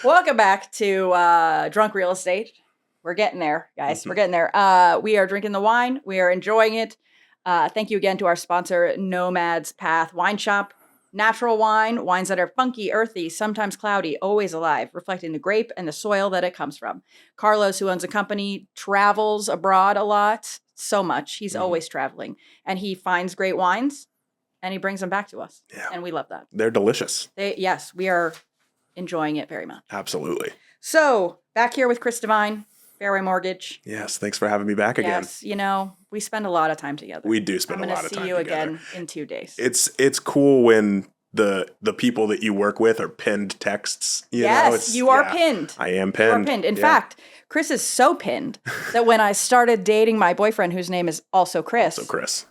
Welcome back to Drunk Real Estate. We're getting there, guys. We're getting there. We are drinking the wine. We are enjoying it. Thank you again to our sponsor, Nomad's Path Wine Shop. Natural wine, wines that are funky, earthy, sometimes cloudy, always alive, reflecting the grape and the soil that it comes from. Carlos, who owns a company, travels abroad a lot, so much. He's always traveling. And he finds great wines, and he brings them back to us. Yeah. And we love that. They're delicious. Yes, we are enjoying it very much. Absolutely. So, back here with Chris Devine, Fairway Mortgage. Yes, thanks for having me back again. Yes, you know, we spend a lot of time together. We do spend a lot of time together. I'm going to see you again in 2 days. It's cool when the people that you work with are pinned texts. You know? You are pinned. I am pinned. You are pinned. In fact, Chris is so pinned that when I started dating my boyfriend, whose name is also Chris,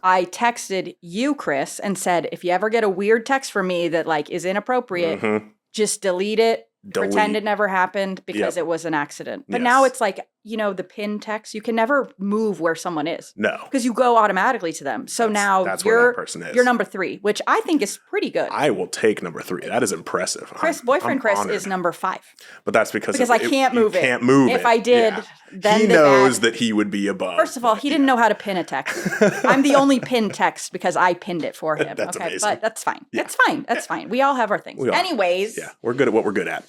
I texted you, Chris, and said, if you ever get a weird text from me that like is inappropriate, just delete it. Pretend it never happened because it was an accident. But now it's like, you know, the pin text, you can never move where someone is. No. Because you go automatically to them. So that's where that person is. You're number 3, which I think is pretty good. I will take number 3. That is impressive. Boyfriend Chris is number 5. But that's because I can't move it. Can't move it. If I did, then he knows that he would be above. First of all, he didn't know how to pin a text. I'm the only pin text because I pinned it for him. That's amazing. But that's fine. Yeah. That's fine. We all have our things. Anyways. Yeah, we're good at what we're good at.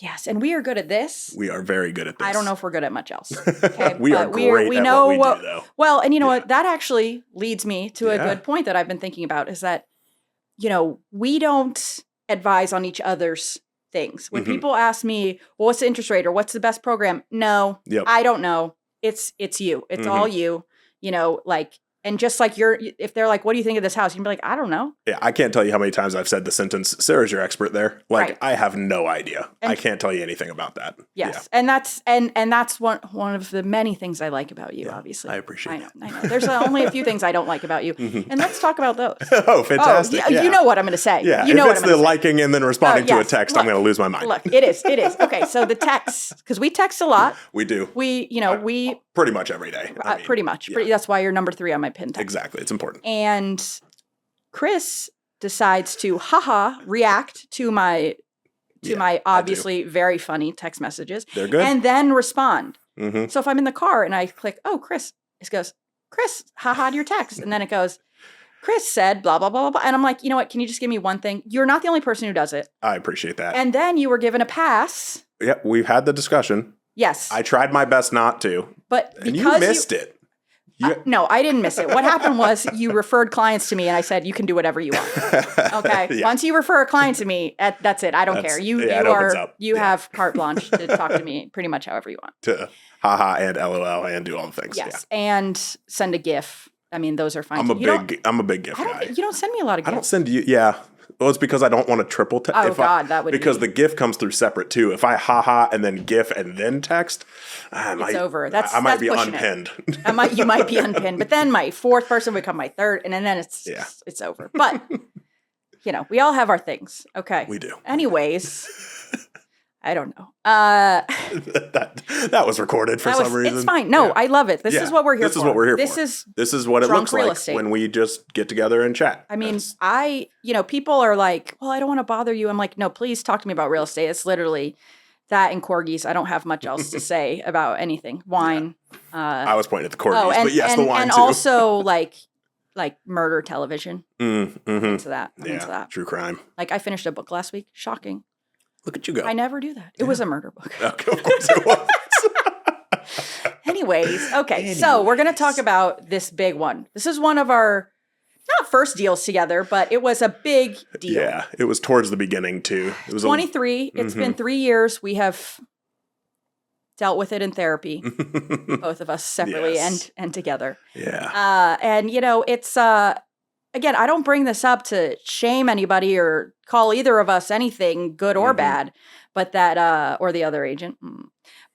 Yes, and we are good at this. We are very good at this. I don't know if we're good at much else. Okay? We are great at what we do, though. Well, and you know what? That actually leads me to a good point that I've been thinking about is that, you know, we don't advise on each other's things. When people ask me, well, what's the interest rate or what's the best program? No, I don't know. It's you. It's all you, you know, like, and just like if they're like, what do you think of this house? You can be like, I don't know. Yeah, I can't tell you how many times I've said the sentence, Sarah's your expert there. Like, I have no idea. I can't tell you anything about that. Yes. Yeah. And that's one of the many things I like about you, obviously. I appreciate it. I know. There's only a few things I don't like about you. And let's talk about those. Oh, fantastic. Oh, you know what I'm going to say. Yeah. You know if it's the liking and then responding to a text, I'm going to lose my mind. Look, it is. Okay, so the texts, because we text a lot. We do. We pretty much every day. Pretty much. Yeah. That's why you're number 3 on my pin text. Exactly. It's important. And Chris decides to react to my obviously very funny text messages. They're good. And then respond. So if I'm in the car and I click, oh, Chris, it goes, Chris, to your text. And then it goes, Chris said blah, blah, blah, blah, blah. And I'm like, you know what? Can you just give me one thing? You're not the only person who does it. I appreciate that. And then you were given a pass. Yeah, we've had the discussion. Yes. I tried my best not to. But and you missed it. No, I didn't miss it. What happened was you referred clients to me and I said, you can do whatever you want. Okay. Once you refer a client to me, that's it. I don't care. You have carte blanche to talk to me pretty much however you want. To and LOL and do all the things. Yes. Yeah. And send a GIF. I mean, those are fine. I'm a big GIF guy. You don't send me a lot of GIFs. I don't send you. Yeah. Well, it's because I don't want to triple text. Oh, God, that would be. Because the GIF comes through separate, too. If I and then GIF and then text, it's over. I might be unpinned. You might be unpinned. But then my 4th person would become my 3rd, and then it's over. But, you know, we all have our things. Okay. We do. Anyways, I don't know. That was recorded for some reason. It's fine. No, I love it. This is what we're here for. This is what we're here for. This is what it looks like when we just get together and chat. I mean, people are like, well, I don't want to bother you. I'm like, no, please talk to me about real estate. It's literally that and corgis. I don't have much else to say about anything. Wine. I was pointing at the corgis, but yes, the wine and too. And also like murder television. I'm into that. I'm into that. True crime. Like I finished a book last week. Shocking. Look at you go. I never do that. It was a murder book. Okay, of course it was. Anyways, okay. So we're going to talk about this big one. This is one of our, not first deals together, but it was a big deal. Yeah, it was towards the beginning too. It was 23. It's been 3 years. We have dealt with it in therapy, both of us separately and together. Yeah. And, you know, it's, again, I don't bring this up to shame anybody or call either of us anything good or bad, but that, or the other agent.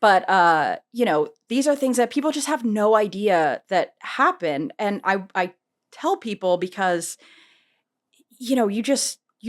But, you know, these are things that people just have no idea that happen. And I tell people because, you know, you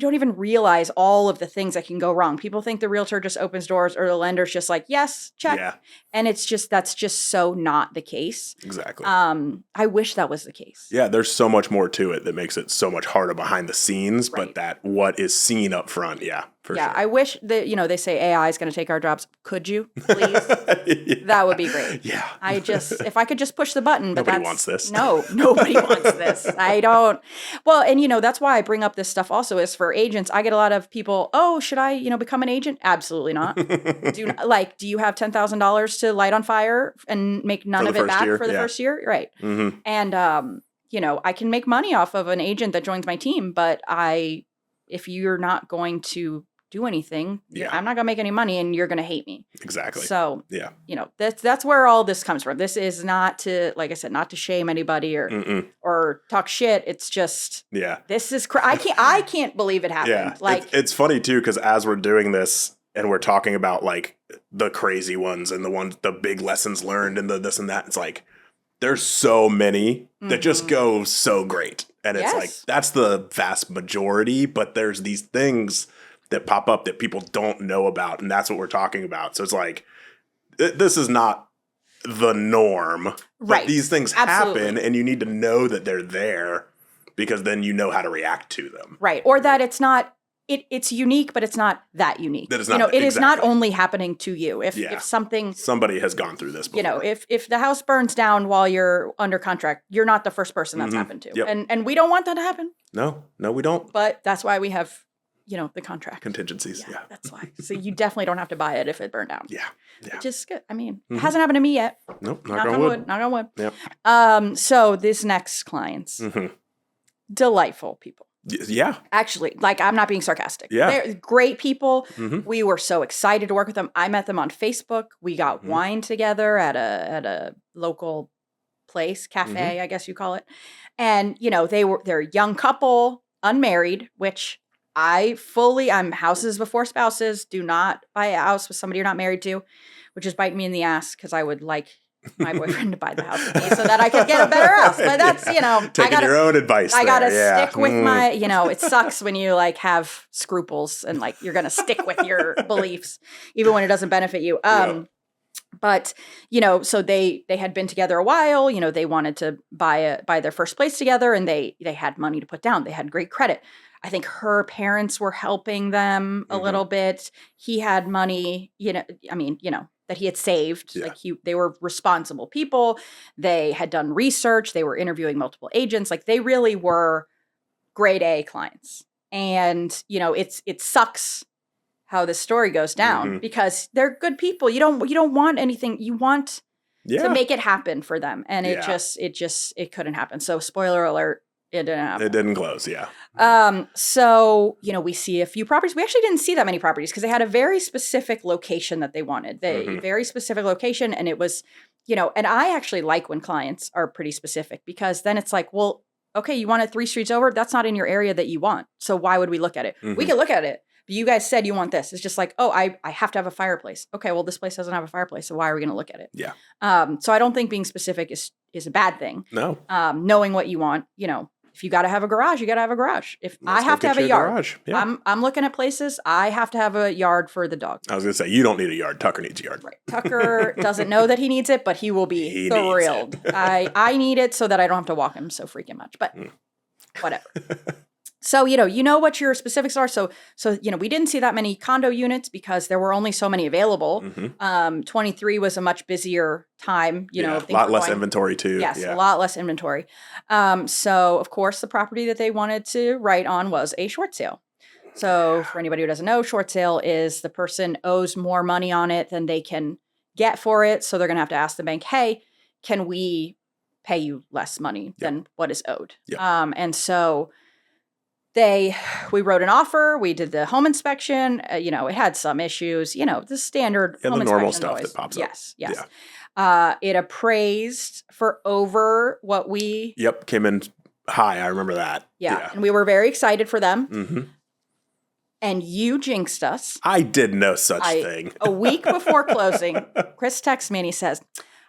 don't even realize all of the things that can go wrong. People think the realtor just opens doors or the lender's just like, yes, check. Yeah. And that's just so not the case. Exactly. I wish that was the case. Yeah, there's so much more to it that makes it so much harder behind the scenes, but that what is seen up front, For yeah. sure. I wish that, they say AI is going to take our jobs. Could you please? Yeah. That would be great. Yeah. If I could just push the button, but Nobody wants this. No, nobody wants this. I don't. Well, and that's why I bring up this stuff also is for agents. I get a lot of people, oh, should I, become an agent? Absolutely not. Do you have $10,000 to light on fire and make none of it back for the first year? Right. Mm-hmm. And, I can make money off of an agent that joins my team, but if you're not going to do anything, I'm not going to make any money and you're going to hate me. Exactly. So, that's where all this comes from. This is not to, like I said, not to shame anybody or talk shit. It's just, this is, I can't believe it happened. Yeah. It's funny too, because as we're doing this and we're talking about like the crazy ones and the big lessons learned and the this and that, it's like, there's so many that just go so great. And it's like, that's the vast majority, but there's these things that pop up that people don't know about. And that's what we're talking about. So it's like, this is not the norm. Right. These things happen and you need to know that they're there because then you know how to react to them. Right. Or that it's not, it's unique, but it's not that unique. That is not, it is not only happening to you. If somebody has gone through this before. If the house burns down while you're under contract, you're not the first person that's happened to. Yep. And we don't want that to happen. No, we don't. But that's why we have, the contract. Contingencies. Yeah. That's why. So you definitely don't have to buy it if it burned down. Yeah. Which is good. I mean, it hasn't happened to me yet. Nope. Knock on wood. Knock on wood. Yep. So this next clients, delightful people. Yeah. Actually, I'm not being sarcastic. Yeah. They're great people. We were so excited to work with them. I met them on Facebook. We got wine together at a local place, cafe, I guess you call it. And, they're a young couple, unmarried, which I'm houses before spouses. Do not buy a house with somebody you're not married to, which is biting me in the ass because I would like my boyfriend to buy the house with me so that I could get a better house. But that's, taking your own advice. I got to stick with my, it sucks when you have scruples and you're going to stick with your beliefs, even when it doesn't benefit you. But, so they had been together a while, they wanted to buy their first place together and they had money to put down. They had great credit. I think her parents were helping them a little bit. He had money, that he had saved. Yeah. They were responsible people. They had done research. They were interviewing multiple agents. They really were grade A clients. And, it sucks how this story goes down because they're good people. You don't want anything. You want to make it happen for them. And it couldn't happen. So spoiler alert. It didn't happen. It didn't close, yeah. So, we see a few properties. We actually didn't see that many properties because they had a very specific location that they wanted. Very specific location. And it was, and I actually like when clients are pretty specific because then it's like, well, okay, you want it 3 streets over? That's not in your area that you want. So why would we look at it? We can look at it. But you guys said you want this. It's just like, oh, I have to have a fireplace. Okay, well, this place doesn't have a fireplace. So why are we going to look at it? Yeah. So I don't think being specific is a bad thing. No. Knowing what you want, if you got to have a garage, you got to have a garage. If I have to have a yard, garage. Yeah. I'm looking at places. I have to have a yard for the dog. I was going to say, you don't need a yard. Tucker needs a yard. Right. Tucker doesn't know that he needs it, but he will be thrilled. I need it so that I don't have to walk him so freaking much. But whatever. So, you know what your specifics are. So, we didn't see that many condo units because there were only so many available. 23 was a much busier time, a lot less inventory too. Yes, a lot less inventory. So of course the property that they wanted to write on was a short sale. So for anybody who doesn't know, short sale is the person owes more money on it than they can get for it. So they're going to have to ask the bank, hey, can we pay you less money than what is owed? And so we wrote an offer. We did the home inspection. It had some issues. The standard home the normal inspection stuff that pops up. Yes. Yeah. It appraised for over what we. Yep, came in high. I remember that. Yeah, and we were very excited for them. And you jinxed us. I did no such thing. A week before closing, Chris texts me and he says,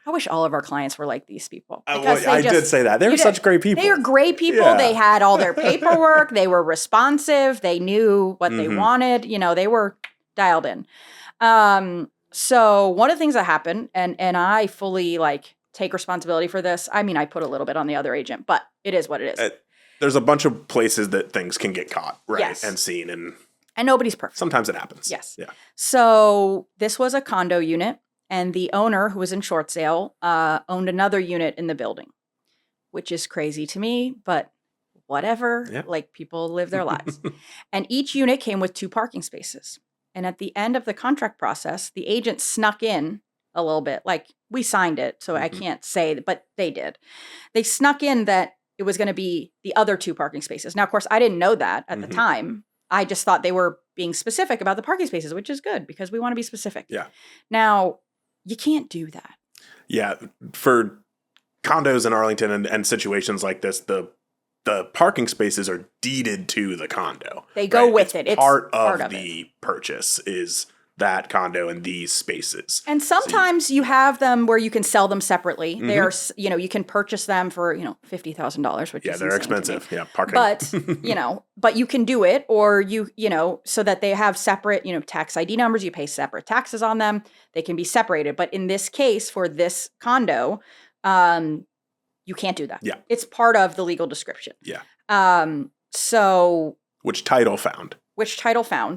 I wish all of our clients were like these people. I did say that. They were such great people. They were great people. Yeah. They had all their paperwork. They were responsive. They knew what they wanted. They were dialed in. So one of the things that happened, and I fully take responsibility for this. I mean, I put a little bit on the other agent, but it is what it is. There's a bunch of places that things can get caught, right? Yes. And seen. And And nobody's perfect. Sometimes it happens. Yes. Yeah. So this was a condo unit, and the owner, who was in short sale, owned another unit in the building, which is crazy to me, but whatever. Yeah. Like, people live their lives. And each unit came with 2 parking spaces. And at the end of the contract process, the agent snuck in a little bit. Like, we signed it, so I can't say, but they did. They snuck in that it was going to be the other 2 parking spaces. Now, of course, I didn't know that at the time. I just thought they were being specific about the parking spaces, which is good because we want to be specific. Yeah. Now, you can't do that. Yeah. For condos in Arlington and situations like this, the parking spaces are deeded to the condo. They go with it. It's It's part part of of the purchase is that condo and these spaces. And sometimes you have them where you can sell them separately. They are, you can purchase them for, $50,000, which is they're insane to me. expensive. Yeah, parking. But, but you can do it, or so that they have separate, tax ID numbers. You pay separate taxes on them. They can be separated. But in this case, for this condo, you can't do that. Yeah. It's part of the legal description. Yeah. So. Which title found.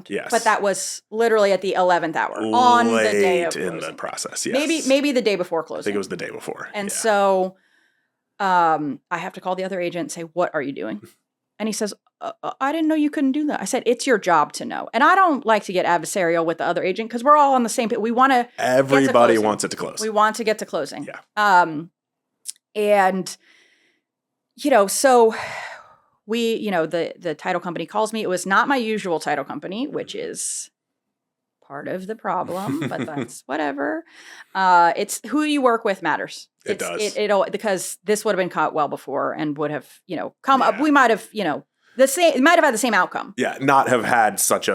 Yes. But that was literally at the 11th hour on the day of closing. In the process, yes. Maybe the day before closing. I think it was the day before. And so I have to call the other agent and say, what are you doing? And he says, I didn't know you couldn't do that. I said, it's your job to know. And I don't like to get adversarial with the other agent because we're all on the same page. We want to Everybody wants it to close. We want to get to closing. Yeah. And, so we, the title company calls me. It was not my usual title company, which is part of the problem, but that's whatever. It's who you work with matters. It does. Because this would have been caught well before and would have, come up. We might have, it might have had the same outcome. Yeah. Not have had such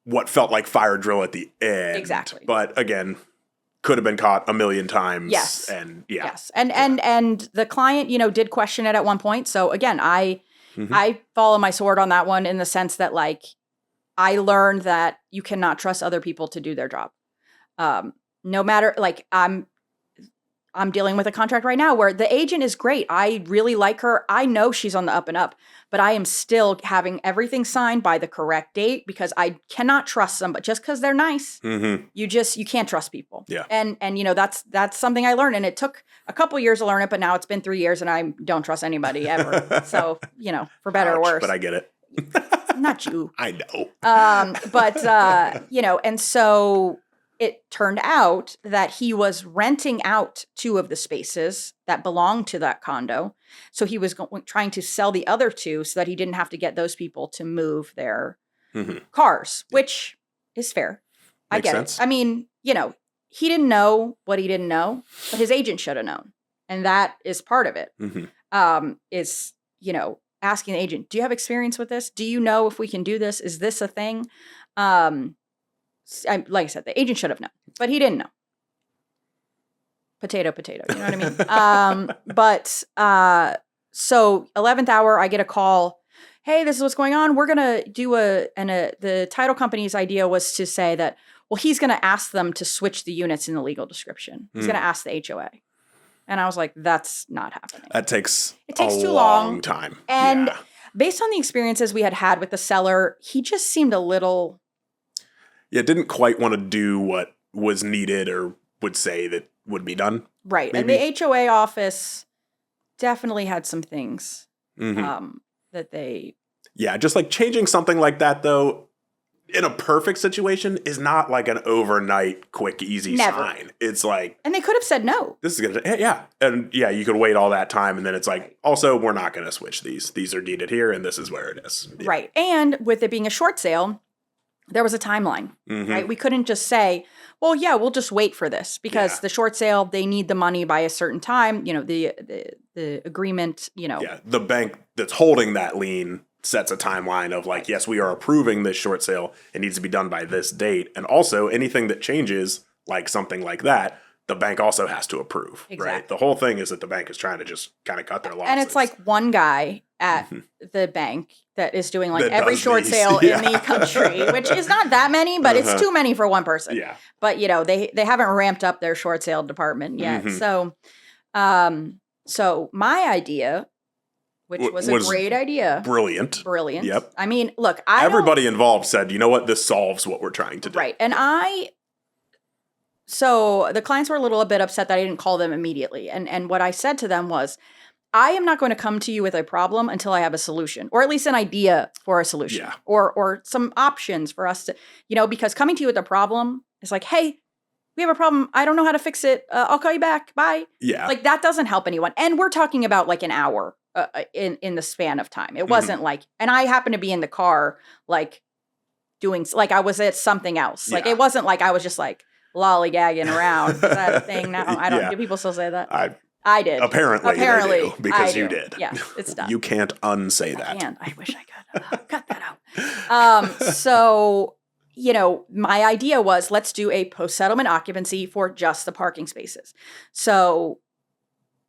what felt like fire drill at the end. Exactly. But again, could have been caught a million times. Yes. And yeah. Yes. And the client, did question it at one point. So again, I follow my sword on that one in the sense that, like, I learned that you cannot trust other people to do their job. No matter, like, I'm dealing with a contract right now where the agent is great. I really like her. I know she's on the up and up, but I am still having everything signed by the correct date because I cannot trust them. But just because they're nice, you can't trust people. Yeah. And that's something I learned, and it took a couple years to learn it, but now it's been 3 years, and I don't trust anybody ever. So for better or worse. But I get it. Not you. I know. And so it turned out that he was renting out 2 of the spaces that belonged to that condo. So he was trying to sell the other 2 so that he didn't have to get those people to move their cars, which is fair. I get sense. it. I mean, he didn't know what he didn't know, but his agent should have known. And that is part of it. Is, asking the agent, do you have experience with this? Do you know if we can do this? Is this a thing? Like I said, the agent should have known, but he didn't know. Potato, you know what I mean? So 11th hour, I get a call. Hey, this is what's going on. We're going to do the title company's idea was to say that, well, he's going to ask them to switch the units in the legal description. He's going to ask the HOA. And I was like, that's not happening. It takes too long time. And based on the experiences we had with the seller, he just seemed a little... Yeah, didn't quite want to do what was needed or would say that would be done. Right. Maybe. And the HOA office definitely had some things that they... Yeah, just like changing something like that, though, in a perfect situation is not like an overnight, quick, easy sign. It's like... And they could have said no. This is going to... Yeah. And yeah, you could wait all that time and then it's like, also, we're not going to switch these. These are deeded here and this is where it is. Yeah. Right. And with it being a short sale... There was a timeline, right? We couldn't just say, well, yeah, we'll just wait for this because the short sale, they need the money by a certain time, the agreement, Yeah, the bank that's holding that lien sets a timeline of like, yes, we are approving this short sale. It needs to be done by this date. And also anything that changes, like something like that, the bank also has to approve, right? The whole thing is that the bank is trying to just kind of cut their losses. And it's like one guy at the bank that is doing like that every short sale in the country, which is not that many, but it's too many for one person. Yeah. But they haven't ramped up their short sale department yet. So my idea which was a great idea. Brilliant. Yep. I mean, look, everybody involved said, you know what, this solves what we're trying to do. Right. And so the clients were a little bit upset that I didn't call them immediately. And what I said to them was, I am not going to come to you with a problem until I have a solution, or at least an idea for a solution, or some options for us to, because coming to you with a problem is like, hey, we have a problem. I don't know how to fix it. I'll call you back. Bye. Yeah. Like that doesn't help anyone. And we're talking about like an hour in the span of time. It wasn't like, and I happened to be in the car, like doing, like I was at something else. Like it wasn't like I was just like lollygagging around. Is that a thing now? I don't, do people still say that? I did. Apparently they do, because you did. Yeah, it's done. You can't unsay that. I can't. I wish I could. Cut that out. So, my idea was, let's do a post-settlement occupancy for just the parking spaces. So,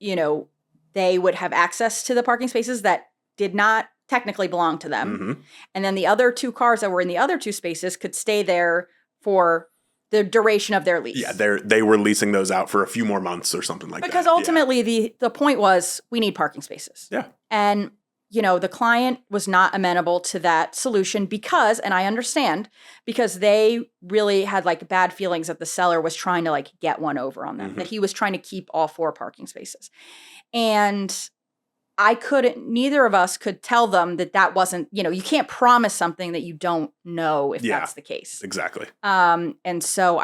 they would have access to the parking spaces that did not technically belong to them. Mm-hmm. And then the other 2 cars that were in the other 2 spaces could stay there for the duration of their lease. Yeah, they were leasing those out for a few more months or something like that. Because ultimately the point was, we need parking spaces. Yeah. And, the client was not amenable to that solution because, and I understand, because they really had like bad feelings that the seller was trying to like get one over on them, that he was trying to keep all 4 parking spaces. And neither of us could tell them that wasn't, you can't promise something that you don't know if that's the case. Exactly. And so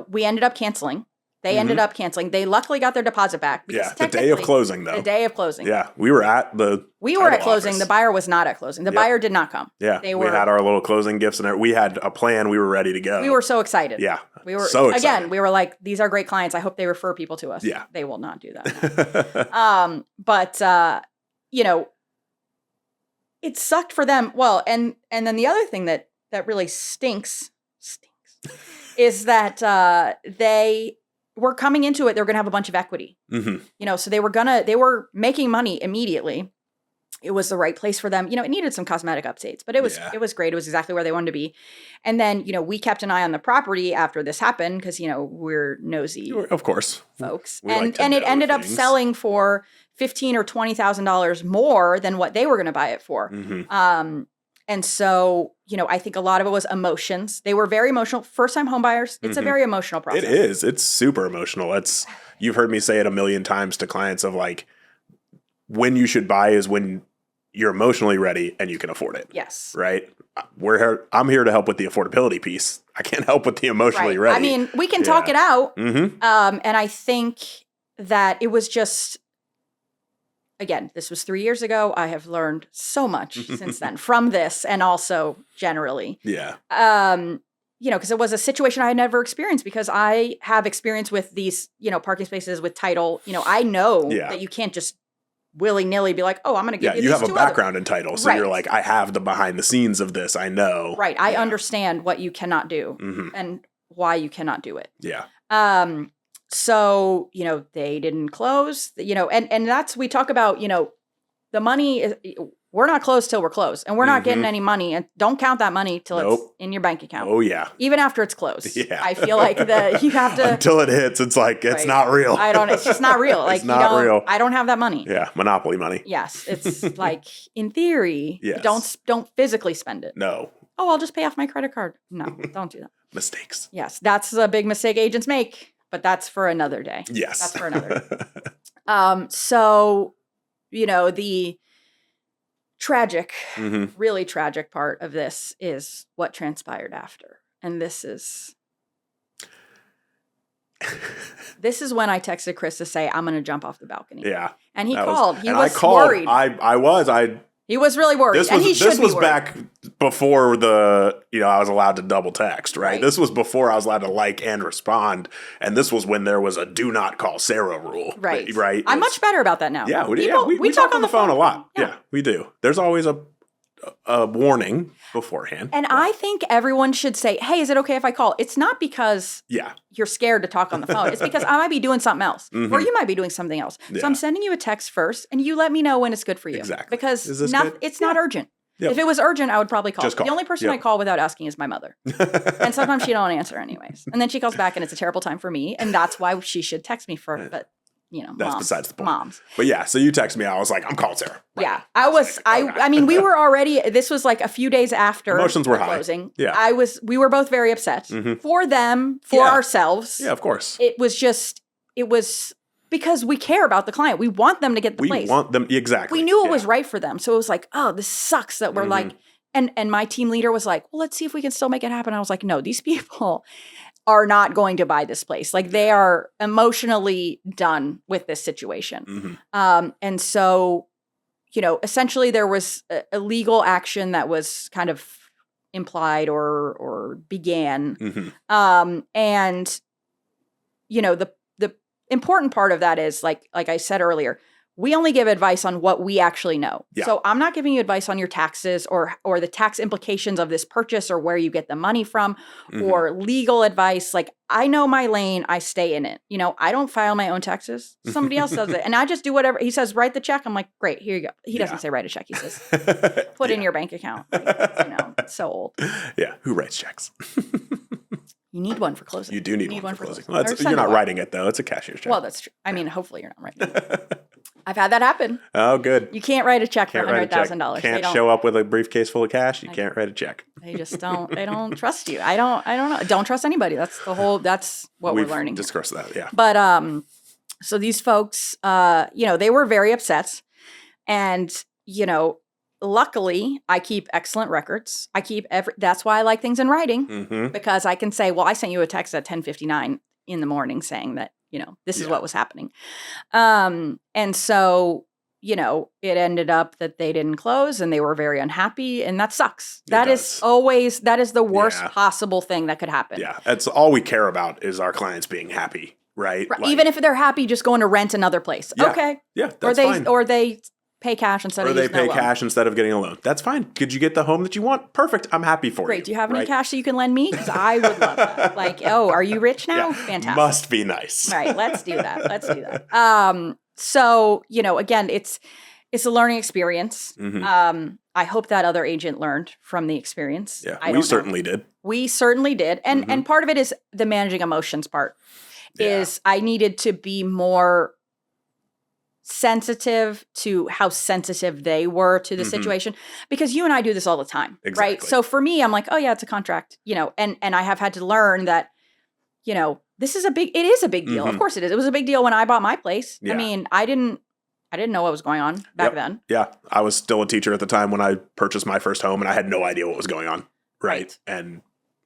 we ended up canceling. They ended up canceling. They luckily got their deposit back. Because the day of closing, though. The day of closing. Yeah, we were at the closing. Office. The buyer was not at closing. The buyer did not come. Yeah, we had our little closing gifts and we had a plan. We were ready to go. We were so excited. Yeah, we were so excited. Again, we were like, these are great clients. I hope they refer people to us. Yeah, they will not do that. But it sucked for them. Well, and then the other thing that really stinks is that they were coming into it. They were going to have a bunch of equity. Mm-hmm. So they were making money immediately. It was the right place for them. It needed some cosmetic updates, but it was great. It was exactly where they wanted to be. And then, we kept an eye on the property after this happened because, we're nosy, of course, folks. And it ended up selling for $15,000 or $20,000 more than what they were going to buy it for. Mm-hmm. And so, I think a lot of it was emotions. They were very emotional. First-time home buyers, it's a very emotional process. It is. It's super emotional. You've heard me say it a million times to clients of like, when you should buy is when you're emotionally ready and you can afford it. Yes. Right? I'm here to help with the affordability piece. I can't help with the emotionally ready. I mean, we can talk it out. Mm-hmm. And I think that it was just, again, this was 3 years ago. I have learned so much since then from this and also generally. Yeah. Because it was a situation I had never experienced because I have experience with these, parking spaces with title. I know that you can't just willy-nilly be like, oh, I'm going to give you these 2 have a background in title. So you're like, I have the behind the scenes of this. I know. Right. I understand what you cannot do and why you cannot do it. Yeah. So, they didn't close, and that's, we talk about, the money is, we're not closed till we're closed and we're not getting any money, and don't count that money till it's in your bank account. Oh yeah. Even after it's closed. Yeah. I feel like that you have to, until it hits, it's like, it's not real. it's just not real. Like, it's not real. I don't have that money. Yeah. Monopoly money. Yes. It's like, in theory, don't physically spend it. No. Oh, I'll just pay off my credit card. No, don't do that. Mistakes. Yes. That's a big mistake agents make. But that's for another day. Yes. That's for another day. So, the tragic, really tragic part of this is what transpired after. And this is when I texted Chris to say, I'm going to jump off the balcony. Yeah. And he called. He was worried. He was really worried. This was back before I was allowed to double text, right? This was before I was allowed to like and respond. And this was when there was a do not call Sarah rule. Right. Right. I'm much better about that now. Yeah. We talk on the phone a lot. Yeah, we do. There's always a warning beforehand. And I think everyone should say, hey, is it okay if I call? It's not because you're scared to talk on the phone. It's because I might be doing something else or you might be doing something else. Yeah. So I'm sending you a text first and you let me know when it's good for you. Exactly. Because it's not urgent. Yep. If it was urgent, I would probably call. The only person I call without asking is my mother. And sometimes she don't answer anyways. And then she calls back and it's a terrible time for me. And that's why she should text me first. But That's besides the point. Moms. But yeah, so you texted me. I was like, I'm calling Sarah. Right Yeah, now. I mean, we were already, this was like a few days after Emotions were high. closing. Yeah. We were both very upset for them, for ourselves. Yeah, of course. It was because we care about the client. We want them to get the place. We want them, exactly. We knew it was right for them. So it was like, oh, this sucks that we're like, and my team leader was like, well, let's see if we can still make it happen. I was like, no, these people are not going to buy this place. Like they are emotionally done with this situation. And so, essentially there was a legal action that was kind of implied or began. And, the important part of that is like I said earlier, we only give advice on what we actually know. Yeah. So I'm not giving you advice on your taxes or the tax implications of this purchase or where you get the money from or legal advice. Like I know my lane, I stay in it. I don't file my own taxes. Somebody else does it. And I just do whatever. He says, write the check. I'm like, great, here you go. He doesn't say write a check. He says, put in your bank account. Like, it's so old. Yeah. Who writes checks? You need one for closing. You do need one for closing. Well, you're not writing it though. It's a cashier's check. Well, that's true. I mean, hopefully you're not writing it. I've had that happen. Oh, good. You can't write a check for $100,000. Can't show up with a briefcase full of cash. You can't write a check. They just don't. They don't trust you. I don't know. Don't trust anybody. That's what we're learning. We've discussed that. Yeah. But so these folks, they were very upset, and luckily I keep excellent records. That's why I like things in writing because I can say, well, I sent you a text at 10:59 in the morning saying that. This is what was happening. And so, it ended up that they didn't close and they were very unhappy, and that sucks. That is the worst possible thing that could happen. Yeah. That's all we care about is our clients being happy, right? Like, even if they're happy just going to rent another place. Yeah. Okay. Yeah, that's fine. Or they pay cash instead of using a loan. Or they pay cash instead of getting a loan. That's fine. Could you get the home that you want? Perfect. I'm happy for you. Great. Do you have any cash that you can lend me? Because I would love that. Like, oh, are you rich now? Yeah. Fantastic. Must be nice. Right. Let's do that. So, again, it's a learning experience. I hope that other agent learned from the experience. Yeah, we certainly did. We certainly did. And part of it is the managing emotions part. Is I needed to be more sensitive to how sensitive they were to the situation, because you and I do this all the time, right? So for me, I'm like, oh yeah, it's a contract, and I have had to learn that, it is a big deal. Of course it is. It was a big deal when I bought my place. Yeah. I mean, I didn't know what was going on back then. Yeah. I was still a teacher at the time when I purchased my first home, and I had no idea what was going on. Right. And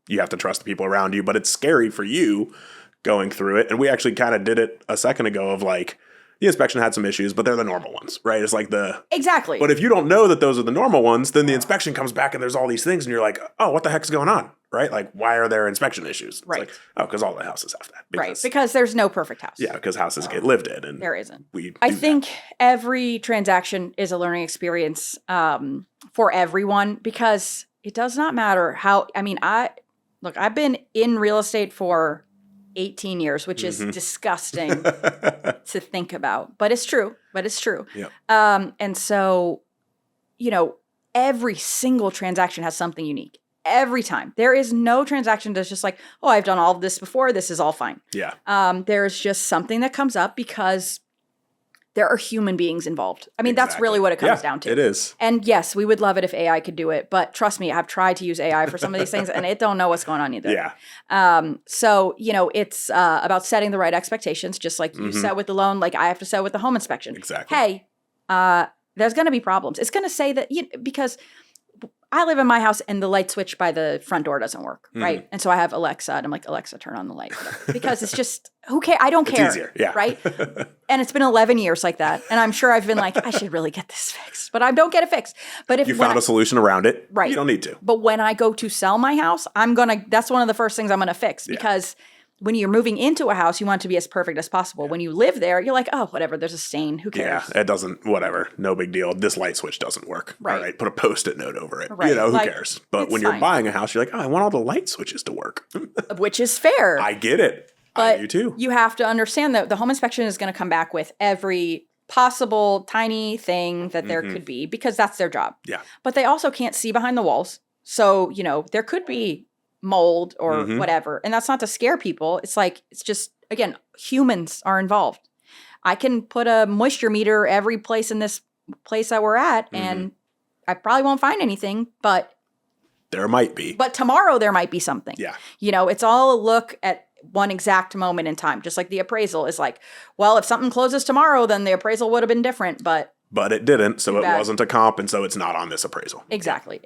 you have to trust the people around you, but it's scary for you going through it. And we actually kind of did it a second ago of like, the inspection had some issues, but they're the normal ones, right? It's like Exactly. But if you don't know that those are the normal ones, then the inspection comes back and there's all these things and you're like, oh, what the heck's going on, right? Like, why are there inspection issues? It's like, oh, because all the houses have that. Right, because there's no perfect house. Yeah, because houses get lived in. And there isn't. I think every transaction is a learning experience for everyone, because it does not matter how, I've been in real estate for 18 years, which is disgusting to think about, but it's true. Yep. And so, every single transaction has something unique. Every time. There is no transaction that's just like, oh, I've done all of this before. This is all fine. Yeah. There's just something that comes up because there are human beings involved. I mean, that's really what it comes down to. It is. And yes, we would love it if AI could do it, but trust me, I've tried to use AI for some of these things and it don't know what's going on either. Yeah. So, it's about setting the right expectations, just like you set with the loan, like I have to set with the home inspection. Exactly. Hey, there's going to be problems. It's going to say that, because I live in my house and the light switch by the front door doesn't work, right? And so I have Alexa, and I'm like, Alexa, turn on the light. Because it's just, who cares? I don't care. It's easier, yeah. Right? And it's been 11 years like that. And I'm sure I've been like, I should really get this fixed. But I don't get it fixed. But if you found a solution around it, right. You don't need to. But when I go to sell my house, that's one of the first things I'm going to fix. Because when you're moving into a house, you want it to be as perfect as possible. Yeah. When you live there, you're like, oh, whatever, there's a stain. Who cares? Yeah, it doesn't, whatever. No big deal. This light switch doesn't work. Right. All right, put a Post-it note over it. Right. Who cares? But when you're buying a house, you're like, oh, I want all the light switches to work. Which is fair. I get it. But I do too. You have to understand that the home inspection is going to come back with every possible tiny thing that there could be, because that's their job. Yeah. But they also can't see behind the walls. So, there could be mold or whatever. And that's not to scare people. It's like, it's just, again, humans are involved. I can put a moisture meter every place in this place that we're at, and I probably won't find anything, but there might be. But tomorrow there might be something. Yeah. It's all a look at one exact moment in time. Just like the appraisal is like, well, if something closes tomorrow, then the appraisal would have been different, but it didn't, so it bad. wasn't a comp, and so it's not on this appraisal. Exactly.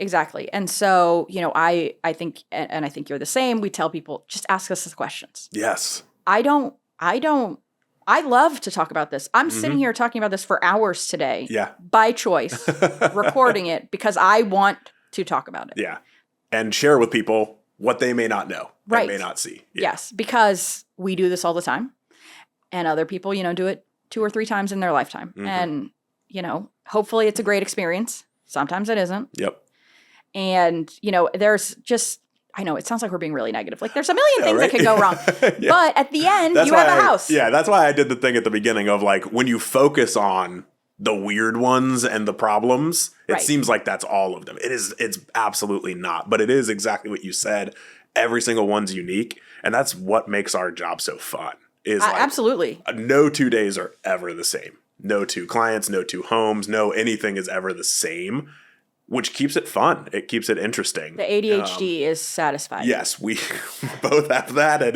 And so, I think, and I think you're the same, we tell people, just ask us the questions. Yes. I love to talk about this. I'm sitting here talking about this for hours today. Yeah. By choice, recording it because I want to talk about it. Yeah. And share with people what they may not know, right. may not see. Yeah. Yes, because we do this all the time. And other people, do it 2 or 3 times in their lifetime. And, hopefully it's a great experience. Sometimes it isn't. Yep. And, there's just, I know it sounds like we're being really negative. Like there's a million things that could go wrong. Yeah. But at the end, you have a house. Yeah, that's why I did the thing at the beginning of like, when you focus on the weird ones and the problems, it seems like that's all of them. It's absolutely not. But it is exactly what you said. Every single one's unique. And that's what makes our job so fun. Absolutely. No 2 days are ever the same. No 2 clients, no 2 homes, no anything is ever the same, which keeps it fun. It keeps it interesting. The ADHD is satisfying. Yes, we both have that, and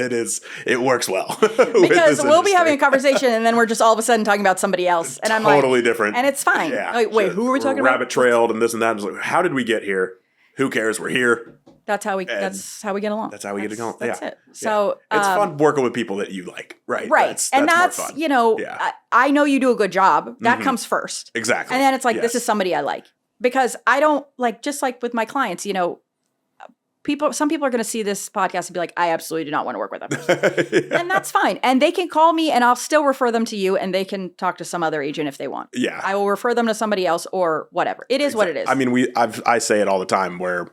it works well. Because we'll be having a conversation, and then we're just all of a sudden talking about somebody else, and I'm like, totally different, and it's fine. Yeah. Like, wait, who are we talking about? Rabbit trailed and this and that. I'm like, how did we get here? Who cares? We're here. That's how we get along. That's how we get along. That's yeah. it. So it's fun working with people that you like, right? Right. That's and that's more fun. I know you do a good job. That comes first. Exactly. And then it's like, this is somebody I like. Because I don't just like with my clients, some people are going to see this podcast and be like, I absolutely do not want to work with that person. And that's fine. And they can call me and I'll still refer them to you, and they can talk to some other agent if they want. Yeah. I will refer them to somebody else or whatever. It is what it is. I mean, I say it all the time where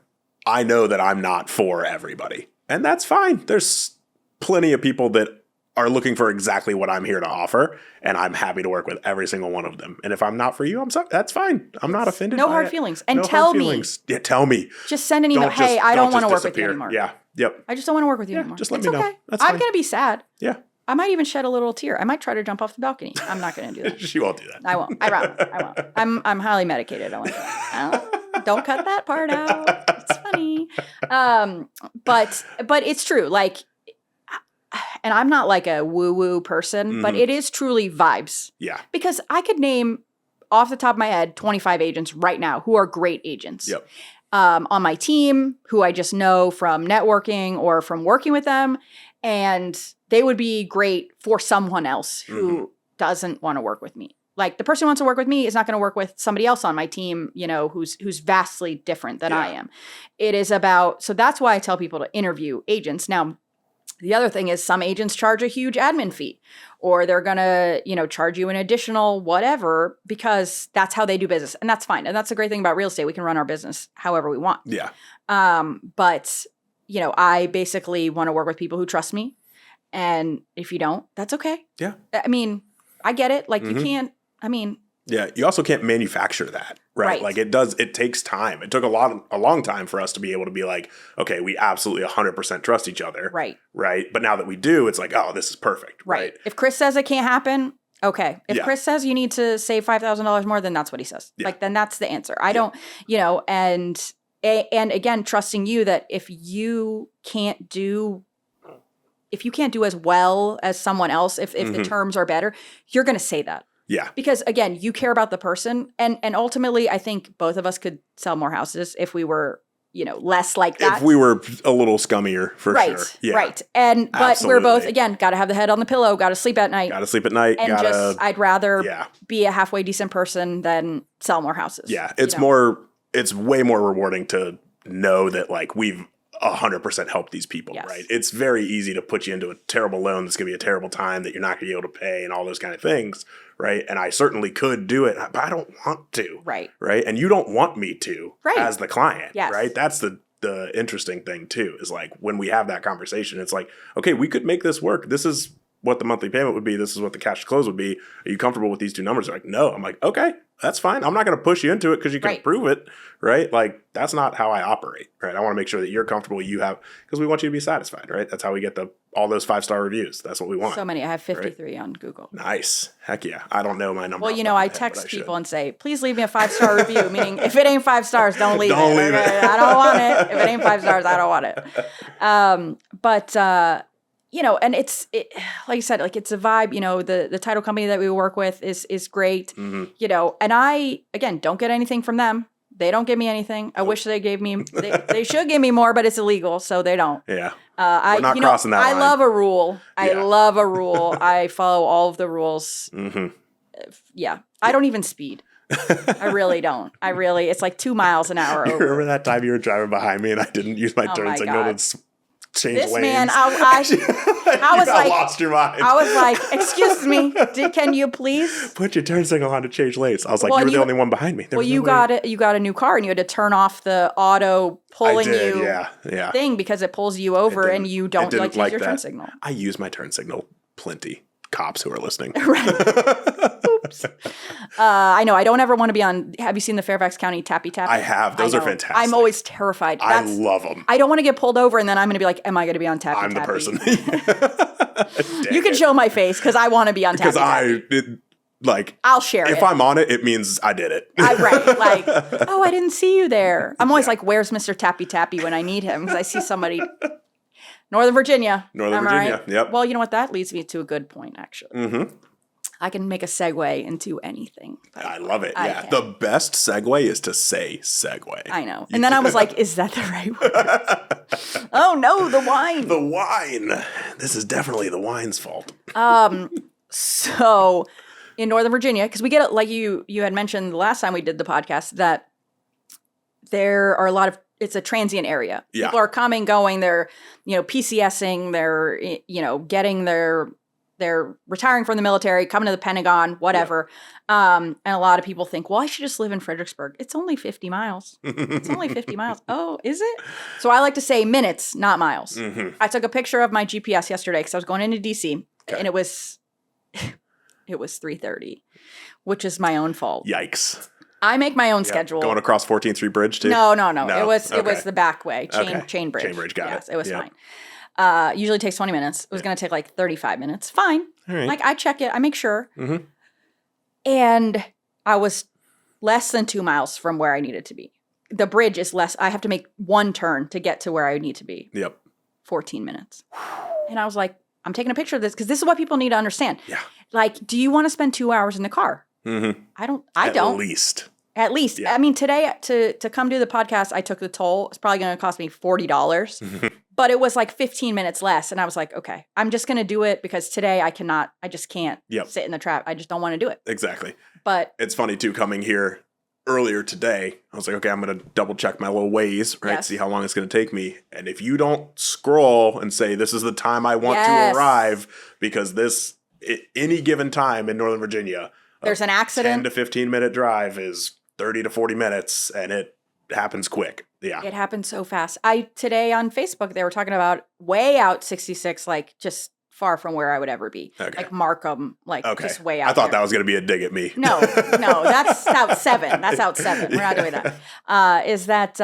I know that I'm not for everybody, and that's fine. There's plenty of people that are looking for exactly what I'm here to offer, and I'm happy to work with every single one of them. And if I'm not for you, I'm sorry. That's fine. I'm not offended. No by hard it. feelings. And no tell me. Feelings. Yeah, tell me. Just send an email. Hey, I don't want to work with you anymore. Yeah. Yep. I just don't want to work with you anymore. Just let me know. That's I'm fine. going to be sad. Yeah. I might even shed a little tear. I might try to jump off the balcony. I'm not going to do that. She won't do that. I won't. I won't. I'm highly medicated. I won't do that. Don't cut that part out. It's funny. But it's true. Like, and I'm not like a woo-woo person, but it is truly vibes. Yeah. Because I could name off the top of my head 25 agents right now who are great agents. Yep. On my team, who I just know from networking or from working with them. And they would be great for someone else who doesn't want to work with me. Like the person who wants to work with me is not going to work with somebody else on my team, who's vastly different than I am. It is about, so that's why I tell people to interview agents. Now, the other thing is some agents charge a huge admin fee, or they're going to, charge you an additional whatever, because that's how they do business. And that's fine. And that's the great thing about real estate. We can run our business however we want. Yeah. But I basically want to work with people who trust me. And if you don't, that's okay. Yeah. I mean, I get it. Like you can't, yeah, you also can't manufacture that, right? Like it takes time. It took a long time for us to be able to be like, okay, we absolutely 100% trust each other. Right. Right. But now that we do, it's like, oh, this is perfect. Right. If Chris says it can't happen, okay. If Chris says you need to save $5,000 more, then that's what he says. Yeah. Like, then that's the answer. I don't, and again, trusting you that if you can't do as well as someone else, if the terms are better, you're going to say that. Yeah. Because again, you care about the person, and ultimately I think both of us could sell more houses if we were, less like that. If we were a little scummier, for sure. Yeah. Right. But we're both, again, got to have the head on the pillow, got to sleep at night. And I'd rather be a halfway decent person than sell more houses. Yeah. It's way more rewarding to know that like we've 100% help these people, right? It's very easy to put you into a terrible loan that's going to be a terrible time that you're not going to be able to pay and all those kind of things, right? And I certainly could do it, but I don't want to. Right. And you don't want me to as the client, right? That's the interesting thing too, is like when we have that conversation, it's like, okay, we could make this work. This is what the monthly payment would be. This is what the cash to close would be. Are you comfortable with these two numbers? They're like, no. I'm like, okay, that's fine. I'm not going to push you into it because you can prove it, right? Like, that's not how I operate, right? I want to make sure that you're comfortable, because we want you to be satisfied, right? That's how we get the all those 5-star reviews. That's what we want. So many. I have 53 on Google. Nice. Heck yeah. I don't know my number. Well, I text people and say, please leave me a 5-star review, meaning if it ain't 5 stars, don't leave it. Okay? I don't want it. If it ain't 5 stars, I don't want it. And like you said, like it's a vibe, the title company that we work with is great, and I, again, don't get anything from them. They don't give me anything. I wish they gave me, they should give me more, but it's illegal, so they don't. Yeah. We're not crossing that line. I love a rule. I love a rule. I follow all of the rules. Yeah. I don't even speed. I really don't. It's like 2 miles an hour over. Remember that time you were driving behind me and I didn't use my turn signal to change lanes? This man, I was like, lost your mind. I was like, excuse me, can you please put your turn signal on to change lanes? I was like, you were the only one behind me. You got a new car and you had to turn off the auto pulling thing because it pulls you over and you don't use your turn signal. I use my turn signal plenty. Cops who are listening. Right. Oops. I know. I don't ever want to be on. Have you seen the Fairfax County Tappy Tap? I have. Those are fantastic. I'm always terrified. I love them. I don't want to get pulled over and then I'm going to be like, am I going to be on Tappy I'm Tappy? the person. You can show my face because I want to be on Tappy Tappy. I'll share it. If I'm on it, it means I did it. Right. Like, oh, I didn't see you there. I'm always like, where's Mr. Tappy Tappy when I need him? Because I see somebody. Northern Virginia. Right? Yep. Well, you know what? That leads me to a good point, actually. Mm-hmm. I can make a segue into anything. I love it. Yeah. The best segue is to say segue. I know. And then I was like, is that the right word? Oh, no, the wine. The wine. This is definitely the wine's fault. So in Northern Virginia, because we get, like you had mentioned the last time we did the podcast, that there are a lot of, it's a transient area. Yeah. People are coming, going, they're, PCSing, they're, getting they're retiring from the military, coming to the Pentagon, whatever. Yeah. And a lot of people think, well, I should just live in Fredericksburg. It's only 50 miles. It's only 50 miles. Oh, is it? So I like to say minutes, not miles. Mm-hmm. I took a picture of my GPS yesterday because I was going into DC and it was 3:30, which is my own fault. Yikes. I make my own schedule. Going across 14th Street Bridge too? No. It was the back way, chain bridge. Chain bridge, got it. It was fine. Usually takes 20 minutes. It was going to take like 35 minutes. Fine. All right. Like I check it. I make sure. Mm-hmm. And I was less than 2 miles from where I needed to be. The bridge is less. I have to make one turn to get to where I need to be. Yep. 14 minutes. And I was like, I'm taking a picture of this because this is what people need to understand. Yeah. Like, do you want to spend 2 hours in the car? Mm-hmm. I don't. At least. Yeah. I mean, today to come do the podcast, I took the toll. It's probably going to cost me $40, but it was like 15 minutes less. And I was like, okay, I'm just going to do it because today I just can't sit in the trap. I just don't want to do it. Exactly. But it's funny too, coming here earlier today, I was like, okay, I'm going to double check my little Waze, right? Yes. See how long it's going to take me. And if you don't scroll and say, this is the time I want to arrive, because any given time in Northern Virginia, there's an accident. 10 to 15 minute drive is 30 to 40 minutes, and it happens quick. Yeah. It happens so fast. Today on Facebook, they were talking about way out 66, like just far from where I would ever be. Okay. Like Markham, just way out I thought there. that was going to be a dig at me. No, that's out 7. That's out 7. We're not doing that. Is that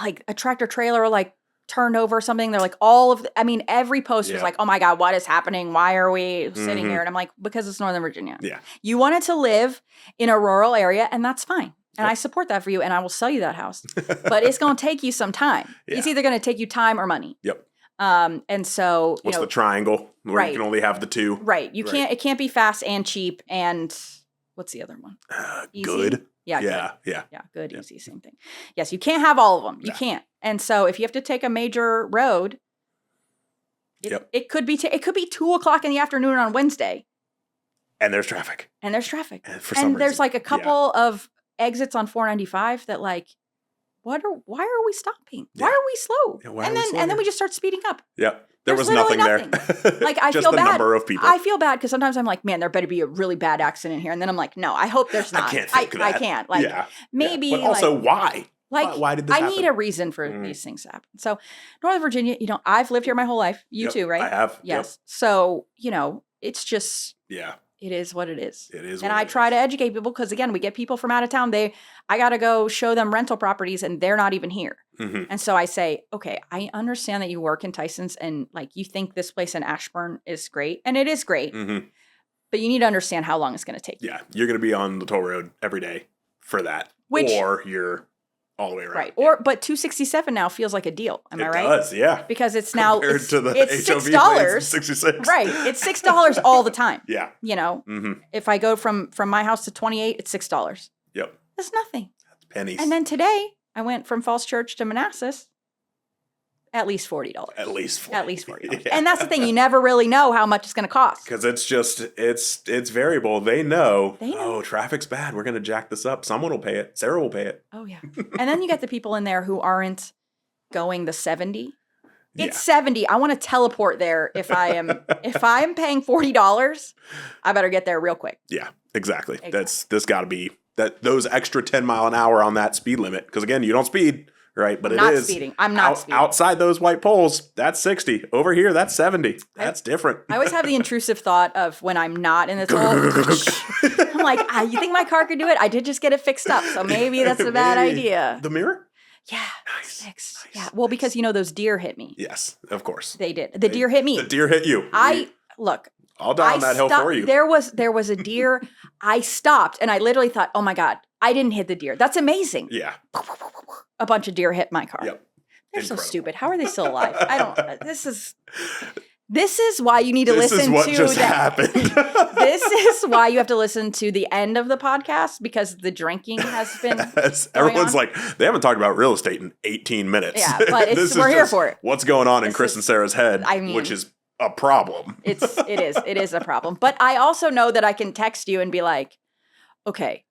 like a tractor trailer turned over or something? They're like every post was like, oh my God, what is happening? Why are we sitting here? And I'm like, because it's Northern Virginia. Yeah. You wanted to live in a rural area and that's fine. And I support that for you and I will sell you that house. But it's going to take you some time. Yeah. It's either going to take you time or money. Yep. And so, what's the triangle where you can only have the two? Right. It can't be fast and cheap. And what's the other one? Good. Yeah. Good, easy, same thing. Yes. You can't have all of them. You can't. And so if you have to take a major road, it could be 2:00 in the afternoon on Wednesday. And there's traffic. And there's reason. like a couple of exits on 495 that why are we stopping? Yeah. Why are we slow? And then we just start speeding up. Yep. There was nothing there. Like I just feel the bad. Number of people. I feel bad because sometimes I'm like, man, there better be a really bad accident here. And then I'm like, no, I hope there's not. I can't think of that. I can't. Maybe. But also, why? Why did this happen? I need a reason for these things to happen. So Northern Virginia, I've lived here my whole life. You too, right? I have. Yes. Yep. So, it's just. Yeah. it is what it is. It is. And I try to educate people because, again, we get people from out of town. I got to go show them rental properties and they're not even here. Mm-hmm. And so I say, okay, I understand that you work in Tyson's and like you think this place in Ashburn is great. And it is great. Mm-hmm. But you need to understand how long it's going to take. Yeah. You're going to be on the toll road every day for that. Or you're all the way around. Right. Yeah. But $267 now feels like a deal. Am I right? It does, yeah. Because it's now Compared to the it's HOV $6. 66. Right. It's $6 all the time. Yeah. You know, Mm-hmm. if I go from my house to 28, it's $6. Yep. That's nothing. That's pennies. And then today I went from Falls Church to Manassas. At least $40. At least $40. At least $40. Yeah. And that's the thing. You never really know how much it's going to cost. Because it's variable. They know, They know. oh, traffic's bad. We're going to jack this up. Someone will pay it. Sarah will pay it. Oh, yeah. And then you get the people in there who aren't going the 70. Yeah. It's 70. I want to teleport there if I'm paying $40, I better get there real quick. Yeah, exactly. Exactly. This got to be those extra 10 mile an hour on that speed limit. Because again, you don't speed, right? But I'm it not is speeding. I'm not speeding. Outside those white poles, that's 60. Over here, that's 70. That's different. I always have the intrusive thought of when I'm not in the toll. I'm like, you think my car could do it? I did just get it fixed up, so maybe that's a bad idea. The mirror? Yeah. Nice. Fixed. Nice. Yeah. Well, because those deer hit me. Yes, of course. They did. The deer hit me. The deer hit you. Look. I'll die on that hill for you. There was a deer. I stopped and I literally thought, oh my God, I didn't hit the deer. That's amazing. Yeah. A bunch of deer hit my car. Yep. They're Incredible. so stupid. How are they still alive? I don't. This is why you need to listen to. This is what just happened. This is why you have to listen to the end of the podcast because the drinking has been. Everyone's like, they haven't talked about real estate in 18 minutes. Yeah, but we're here for it. What's going on in Chris and Sarah's head, which is a problem. It is a problem. But I also know that I can text you and be like, okay,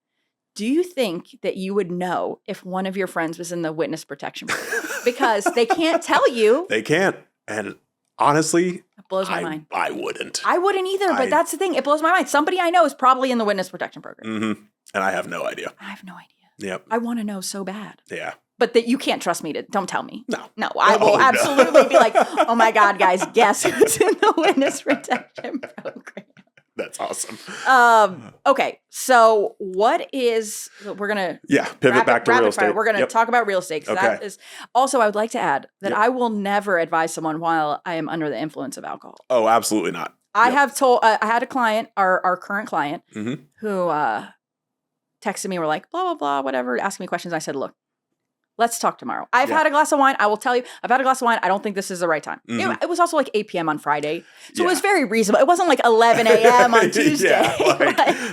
do you think that you would know if one of your friends was in the witness protection program? Because they can't tell you. They can't. And honestly, it blows my mind. I wouldn't. I wouldn't either, but that's the thing. It blows my mind. Somebody I know is probably in the witness protection program. Mm-hmm. And I have no idea. I have no idea. Yep. I want to know so bad. Yeah. But that you can't trust me to, don't tell me. No, I will absolutely be like, oh my God, guys, guess who's in the witness protection program? That's awesome. Okay, so we're going to pivot back to real estate. We're going to talk about real estate. Okay. That is, also, I would like to add that I will never advise someone while I am under the influence of alcohol. Oh, absolutely not. I have told, I had a client, our current client, Mm-hmm. who texted me, were like, blah, blah, blah, whatever, asking me questions. I said, look, let's talk tomorrow. I've had a glass of wine. I will tell you, I've had a glass of wine. I don't think this is the right time. Mm-hmm. It was also like 8 p.m. on Friday. So it was very reasonable. It wasn't like 11 a.m. on Tuesday.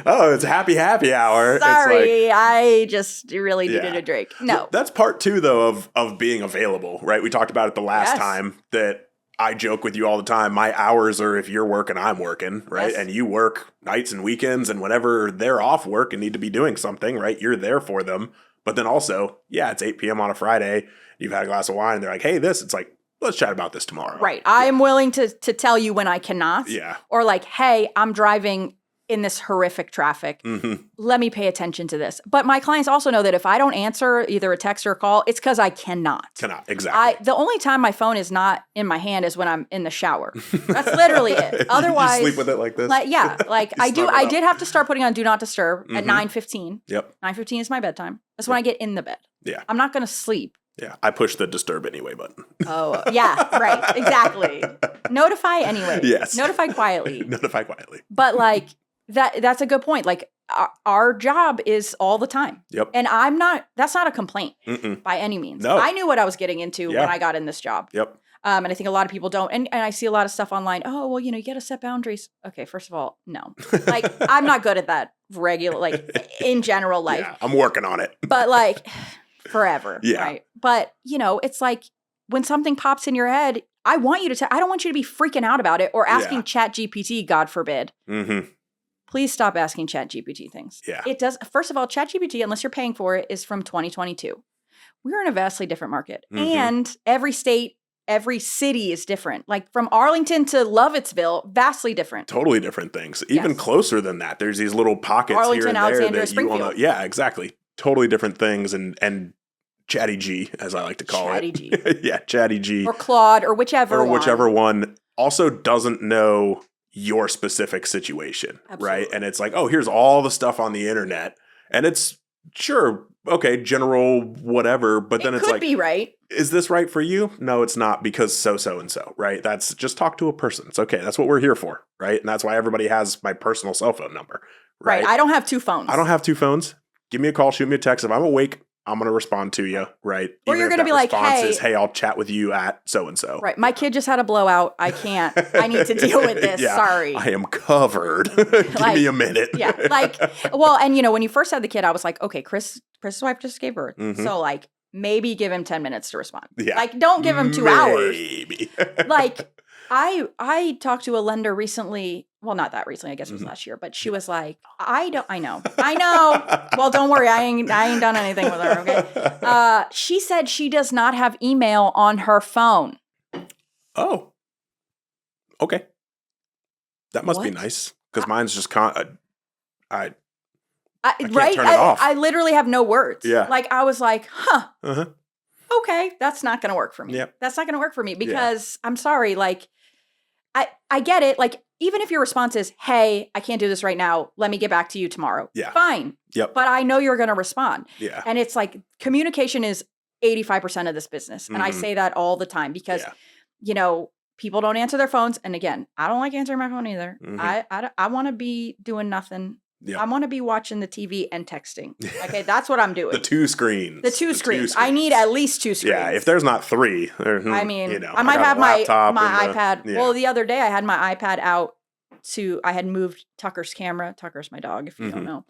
Oh, it's happy hour. Sorry, I just really needed a drink. No. That's part two, though, of being available, right? We talked about it the last time that I joke with you all the time. My hours are if you're working, I'm working, right? Yes. And you work nights and weekends and whenever they're off work and need to be doing something, right? You're there for them. But then also, it's 8 p.m. on a Friday. You've had a glass of wine. And they're like, hey, it's like, let's chat about this tomorrow. Right. I'm willing to tell you when I cannot. Yeah. Or like, hey, I'm driving in this horrific traffic. Mm-hmm. Let me pay attention to this. But my clients also know that if I don't answer either a text or a call, it's because I cannot. Exactly. The only time my phone is not in my hand is when I'm in the shower. That's literally it. Otherwise, you sleep with it like this? I did have to start putting on Do Not Disturb at 9:15. Yep. 9:15 is my bedtime. That's when I get in the bed. Yeah. I'm not going to sleep. Yeah. I push the disturb anyway button. Oh, yeah, right. Exactly. Notify anyway. Yes. Notify quietly. Notify quietly. But that's a good point. Like our job is all the time. Yep. And that's not a complaint by any means. No. I knew what I was getting into when I got in this job. Yep. And I think a lot of people don't. And I see a lot of stuff online. Oh, well, you got to set boundaries. Okay, first of all, no. I'm not good at that in general life. Yeah, I'm working on it. But forever. Yeah. Right. But, it's like when something pops in your head, I want you to I don't want you to be freaking out about it or asking ChatGPT, God forbid. Mm-hmm. Please stop asking ChatGPT things. Yeah. It does. First of all, ChatGPT, unless you're paying for it, is from 2022. We're in a vastly different market. Mm-hmm. And every state, every city is different. Like from Arlington to Lovettsville, vastly different. Totally different things. Even closer than that. There's these little pockets Arlington, here and there Alexandria, that you want Springfield. to. Yeah, exactly. Totally different things. And Chatty G, as I like to call Chatty it. G. Yeah, Chatty G. Or Claude or whichever one. Whichever one also doesn't know your specific situation, Absolutely. right? And it's like, oh, here's all the stuff on the internet, and it's sure, okay, general whatever, but then It it's could like, be right. is this right for you? No, it's not, because so and so, right? That's just talk to a person. It's okay. That's what we're here for, right? And that's why everybody has my personal cell phone number, right? I don't have 2 phones. I don't have 2 phones. Give me a call, shoot me a text. If I'm awake, I'm going to respond to you, right? Or you're if going to that be like, response hey. is, hey, I'll chat with you at so-and-so. Right. My kid just had a blowout. I can't. I need to deal with this. Yeah, Sorry. I am covered. Give me a minute. Yeah. Like, well, and when you first had the kid, I was like, okay, Chris's wife just gave birth. Mhm. So like, maybe give him 10 minutes to respond. Yeah. Like, don't give him 2 hours. Maybe. Like, I talked to a lender recently. Well, not that recently. I guess it was last year. But she was like, I know. Well, don't worry. I ain't done anything with her. Okay. She said she does not have email on her phone. Oh. Okay. That must be What? nice, because mine's just I Right? can't turn it off. I literally have no words. Yeah. Like, I was like, huh. Uh-huh. Okay, that's not going to work for me. Yep. That's not going to work for me because I'm sorry. Like, I get it. Like, even if your response is, hey, I can't do this right now. Let me get back to you tomorrow. Yeah. Fine. Yep. But I know you're going to respond. Yeah. And it's like communication is 85% of this business. And I Mhm. say that all the time because, people don't answer their phones. And again, I don't like answering my phone either. Mhm. I want to be doing nothing. Yep. I want to be watching the TV and texting. Okay, that's what I'm doing. The 2 screens. The two screens. I need at least 2 screens. Yeah, if there's not 3, I mean, I I might got a have my laptop and iPad. yeah. Well, the other day I had my iPad out I had moved Tucker's camera. Tucker's my dog, if you don't Mhm. know.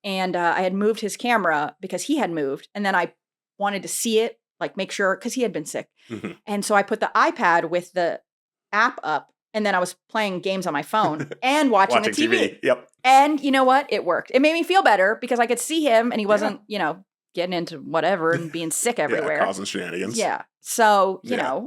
And I had moved his camera because he had moved. And then I wanted to see it, like make sure, because he had been sick. Mhm. And so I put the iPad with the app up. And then I was playing games on my phone and watching the TV. Yep. And you know what? It worked. It made me feel better because I could see him and he wasn't, getting into whatever and being sick everywhere. Yeah, causing shenanigans. Yeah. So, Yeah.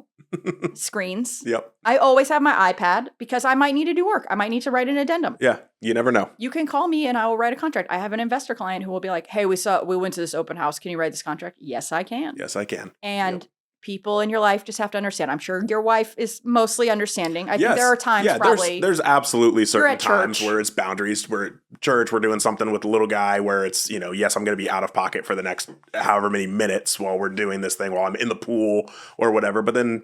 screens. Yep. I always have my iPad because I might need to do work. I might need to write an addendum. Yeah. You never know. You can call me and I will write a contract. I have an investor client who will be like, hey, we went to this open house. Can you write this contract? Yes, I can. Yes, I can. And Yep. people in your life just have to understand. I'm sure your wife is mostly understanding. I think Yes. there are times probably. There's absolutely certain at times church. where it's boundaries. We're at church, we're doing something with the little guy where it's, yes, I'm going to be out of pocket for the next however many minutes while we're doing this thing, while I'm in the pool or whatever. But then,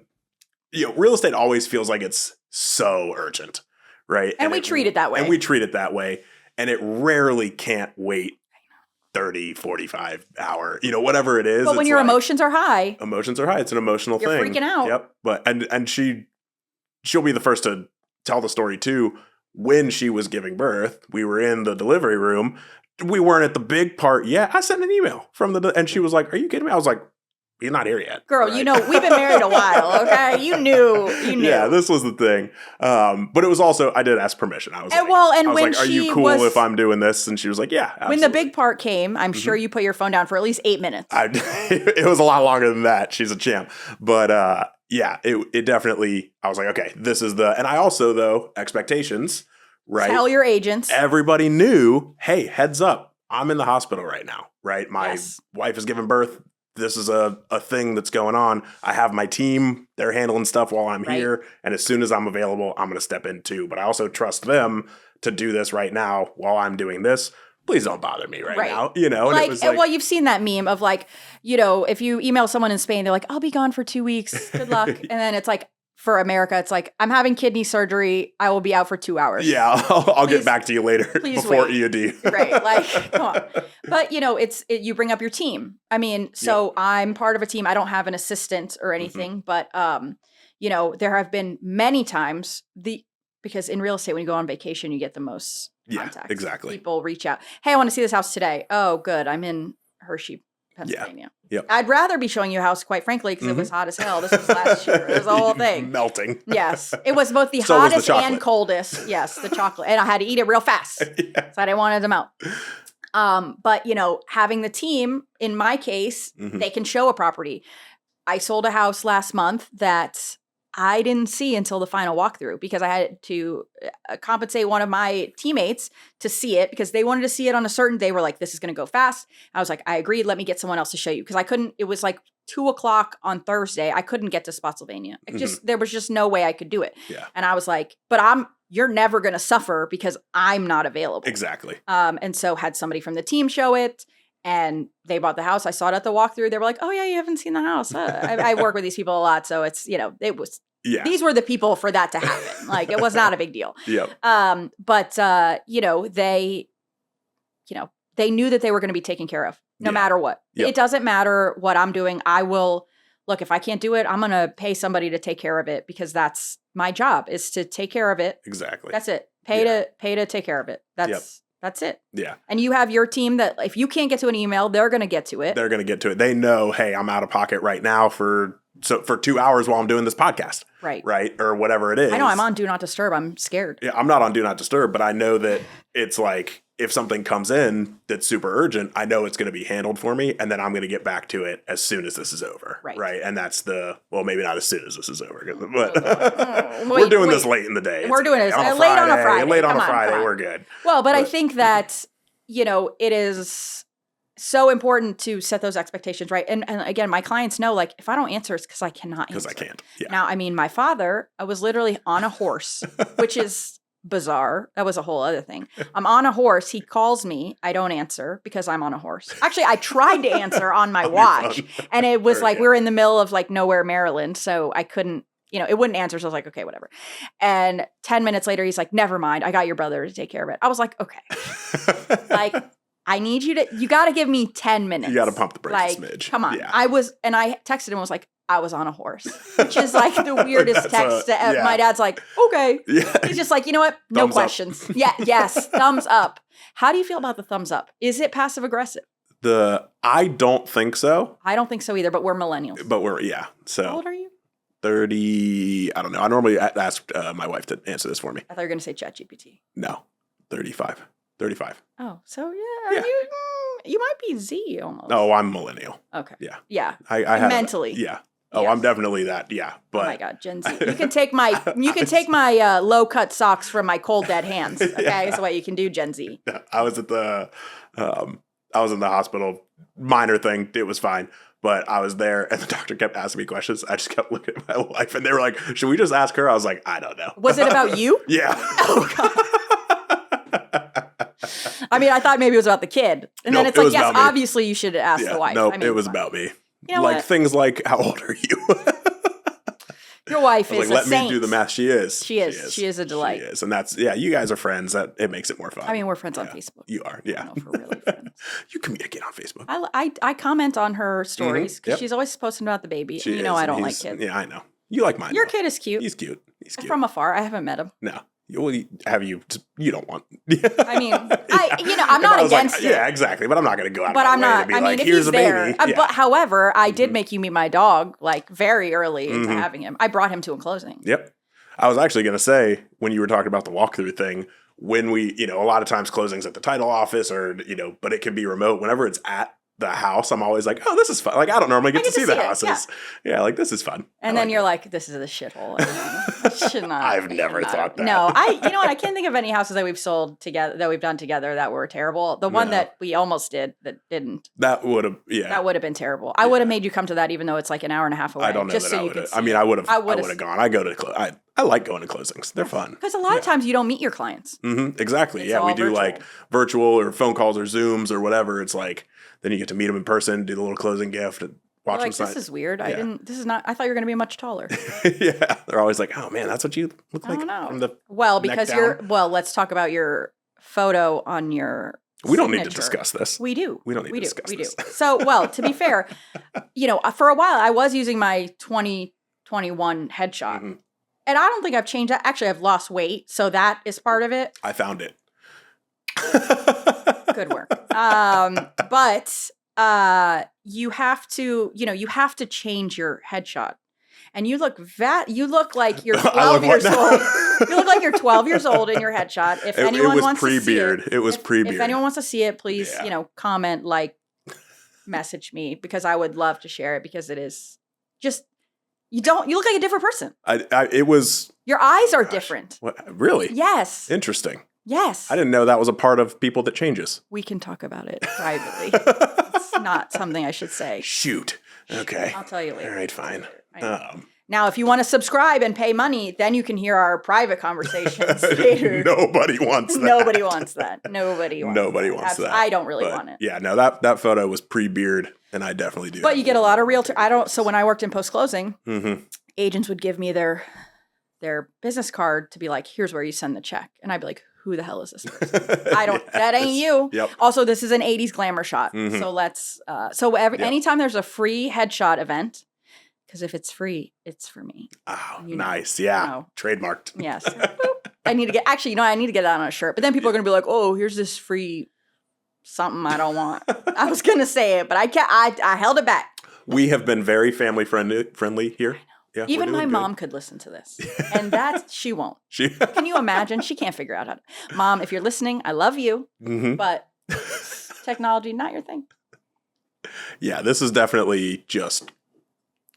real estate always feels like it's so urgent, right? And we treat it that way. And we treat it that way. And it rarely can't wait 30, 45 hour, whatever it is. But when it's your like, emotions are high, emotions are high. It's an emotional You're thing. freaking out. Yep. But and she'll be the first to tell the story too. When she was giving birth, we were in the delivery room. We weren't at the big part yet. I sent an email from and she was like, "Are you kidding me?" I was like, "You're not here yet, girl, right?" we've been married a while, okay? You knew. Yeah, this was the thing. But it was also, I did ask permission. I was And like, well, and I was when like, "Are she you cool was- if I'm doing this?" And she was like, "Yeah, absolutely." When the big part came, I'm sure you put your phone down for at least 8 minutes. It was a lot longer than that. She's a champ. But yeah, it definitely, I was like, okay, this is and I also, though, expectations, right? Tell your agents. Everybody knew, hey, heads up, I'm in the hospital right now, right? My Yes. wife is giving birth. This is a thing that's going on. I have my team. They're handling stuff while I'm Right. here. And as soon as I'm available, I'm going to step in too. But I also trust them to do this right now while I'm doing this. Please don't bother me right now. And it was like, well, you've seen that meme of like, if you email someone in Spain, they're like, I'll be gone for 2 weeks. Good luck. And then it's like, for America, it's like, I'm having kidney surgery. I will be out for 2 hours. yeah, I'll Please- get back to you later please before wait. EOD. Right. Like, come on. But, you bring up your team. I mean, so I'm part of a team. I don't have an assistant or anything, but, there have been many times because in real estate, when you go on vacation, you get the most Yeah, contacts. exactly. People reach out. Hey, I want to see this house today. Oh, good. I'm in Hershey, Pennsylvania. Yep. I'd rather be showing you a house, quite frankly, because it was hot as hell. This was last year. It was a whole thing. Melting. Yes. It was both the So was the hottest and chocolate. coldest. Yes, the chocolate. And I had to eat it real fast. Yeah. So I didn't want it to melt. But having the team, in my case, Mhm. they can show a property. I sold a house last month that I didn't see until the final walkthrough because I had to compensate one of my teammates to see it because they wanted to see it on a certain, they were like, this is going to go fast. I was like, I agreed. Let me get someone else to show you. Cause I couldn't, it was like 2:00 on Thursday, I couldn't get to Spotsylvania. There was just no way I could do it. Yeah. And I was like, but you're never going to suffer because I'm not available. Exactly. And so had somebody from the team show it, and they bought the house. I saw it at the walkthrough. They were like, oh yeah, you haven't seen the house. I work with these people a lot. So it's, it was, these were the people for that to happen. Like, it was not a big deal. Yep. But they knew that they were going to be taken care of no matter what. Yep. It doesn't matter what I'm doing. I will look, if I can't do it, I'm going to pay somebody to take care of it, because that's my job, is to take care of it. Exactly. That's it. Pay to take care of it. That's it. Yeah. And you have your team that if you can't get to an email, they're going to get to it. They're going to get to it. They know, hey, I'm out of pocket right now for 2 hours while I'm doing this podcast. Right. Right. Or whatever it is. I know I'm on Do Not Disturb. I'm scared. Yeah. I'm not on Do Not Disturb, but I know that it's like, if something comes in that's super urgent, I know it's going to be handled for me, and then I'm going to get back to it as soon as this is over. Right. And that's maybe not as soon as this is over, but we're doing this late in the day. We're doing this late on a Friday. Late on a Friday, we're good. Well, but I think that, it is so important to set those expectations, right? And again, my clients know, like, if I don't answer, it's because I cannot answer. Because I can't. Yeah. Now, I mean, my father, I was literally on a horse, which is bizarre. That was a whole other thing. I'm on a horse. He calls me. I don't answer because I'm on a horse. Actually, I tried to answer on my watch, and it was we were in the middle of like nowhere, Maryland, so I couldn't, it wouldn't answer. So I was like, okay, whatever. And 10 minutes later, he's like, never mind. I got your brother to take care of it. I was like, okay. Like, I need you got to give me 10 minutes. You got to pump the brakes a smidge. Come on. Yeah. I texted him and was like, I was on a horse, which is like the weirdest text. My dad's like, okay. Yeah. He's just like, you know what? No questions. Yeah. Yes. Thumbs up. How do you feel about the thumbs up? Is it passive aggressive? I don't think so. I don't think so either, but we're millennials. So how old are you? 30. I don't know. I normally ask my wife to answer this for me. I thought you were going to say ChatGPT. No. 35. Oh, so yeah. You might be Z almost. No, I'm millennial. Okay. Yeah. Yeah. I have mentally. Yeah. Oh, yes. I'm definitely that. Yeah. But oh my God, Gen Z. You can take my low cut socks from my cold dead hands. Okay, that's what you can do, Gen Z. I was at the I was in the hospital. Minor thing. It was fine. But I was there, and the doctor kept asking me questions. I just kept looking at my wife, and they were like, "Should we just ask her?" I was like, "I don't know." Was it about you? Yeah. Oh God. I mean, I thought maybe it was about the kid. And then it's like, yes, obviously you should ask the wife. No, it was about me. You know like things like, how old are you? Your wife is like, a saint. Let me do the math. She is. She is a delight. She is. And that's, you guys are friends. It makes it more fun. I mean, we're friends on Facebook. You are, yeah. No, for really friends. You communicate on Facebook. I comment on her stories because she's always posting about the baby. And I don't like kids. Yeah, I know. You like mine. Your kid is cute. He's cute. From afar. I haven't met him. No. Have you? You don't want. I mean, I'm not against it. Yeah, exactly. But I'm not going to go out. But I'm not. I mean, if he's there. Baby. But however, I did make you meet my dog like very early into having him. I brought him to a closing. Yep. I was actually going to say, when you were talking about the walkthrough thing, when we, a lot of times closings at the title office or, but it can be remote. Whenever it's at the house, I'm always like, oh, this is fun. Like, I don't normally get to see the houses. Yeah, like, this is fun. And then you're like, this is a shithole. I should not. I've never thought that. No, you know what? I can't think of any houses that we've sold together, that we've done together that were terrible. The one that we almost did that didn't. That would have, That would have been terrible. I would have made you come to that even though it's like an hour and a half away. I don't know just that so I you would could have. see I mean, I would have gone. I go to, I like going to closings. They're fun. Because a lot of times you don't meet your clients. Mm-hmm, exactly. It's we do virtual. like virtual or phone calls or Zooms or whatever. It's like, then you get to meet them in person, do the little closing gift, and watch them sign. This is weird. I thought you were going to be much taller. Yeah. They're always like, oh man, that's what you look like. From the because let's talk about your photo on your We don't need to discuss this. We do. We don't need to discuss this. So, to be fair, for a while I was using my 2021 headshot. Mm-hmm. And I don't think I've changed that. Actually, I've lost weight, so that is part of it. I found it. Good work. But you have to change your headshot. And you look like you're 12 years old. You look like you're 12 years old in your headshot. If anyone wants to see it. It was pre-beard. If anyone wants to see it, please, comment, message me, because I would love to share it, because it is just you look like a different person. Your eyes are different. What, really? Yes. Interesting. Yes. I didn't know that was a part of people that changes. We can talk about it privately. not something I should say. Shoot. Okay. I'll tell you later. All right, fine. Now, if you want to subscribe and pay money, then you can hear our private conversations later. Nobody wants that. Nobody wants that. Nobody wants that. I don't really want it. Yeah, no, that photo was pre-beard, and I definitely do. But you get a lot of realtor. So when I worked in post-closing, agents would give me their business card to be like, here's where you send the check. And I'd be like, who the hell is this person? That ain't you. Yep. Also, this is an 80s glamour shot. So let's, anytime there's a free headshot event, because if it's free, it's for me. Oh, nice. Yeah. Trademarked. Yes. I need to get that on a shirt. But then people are going to be like, oh, here's this free something I don't want. I was going to say it, but I held it back. We have been very family friendly here. Yeah, even my mom could listen to this. And she won't. Can you imagine? She can't figure out how to. Mom, if you're listening, I love you. But technology, not your thing. Yeah, this is definitely just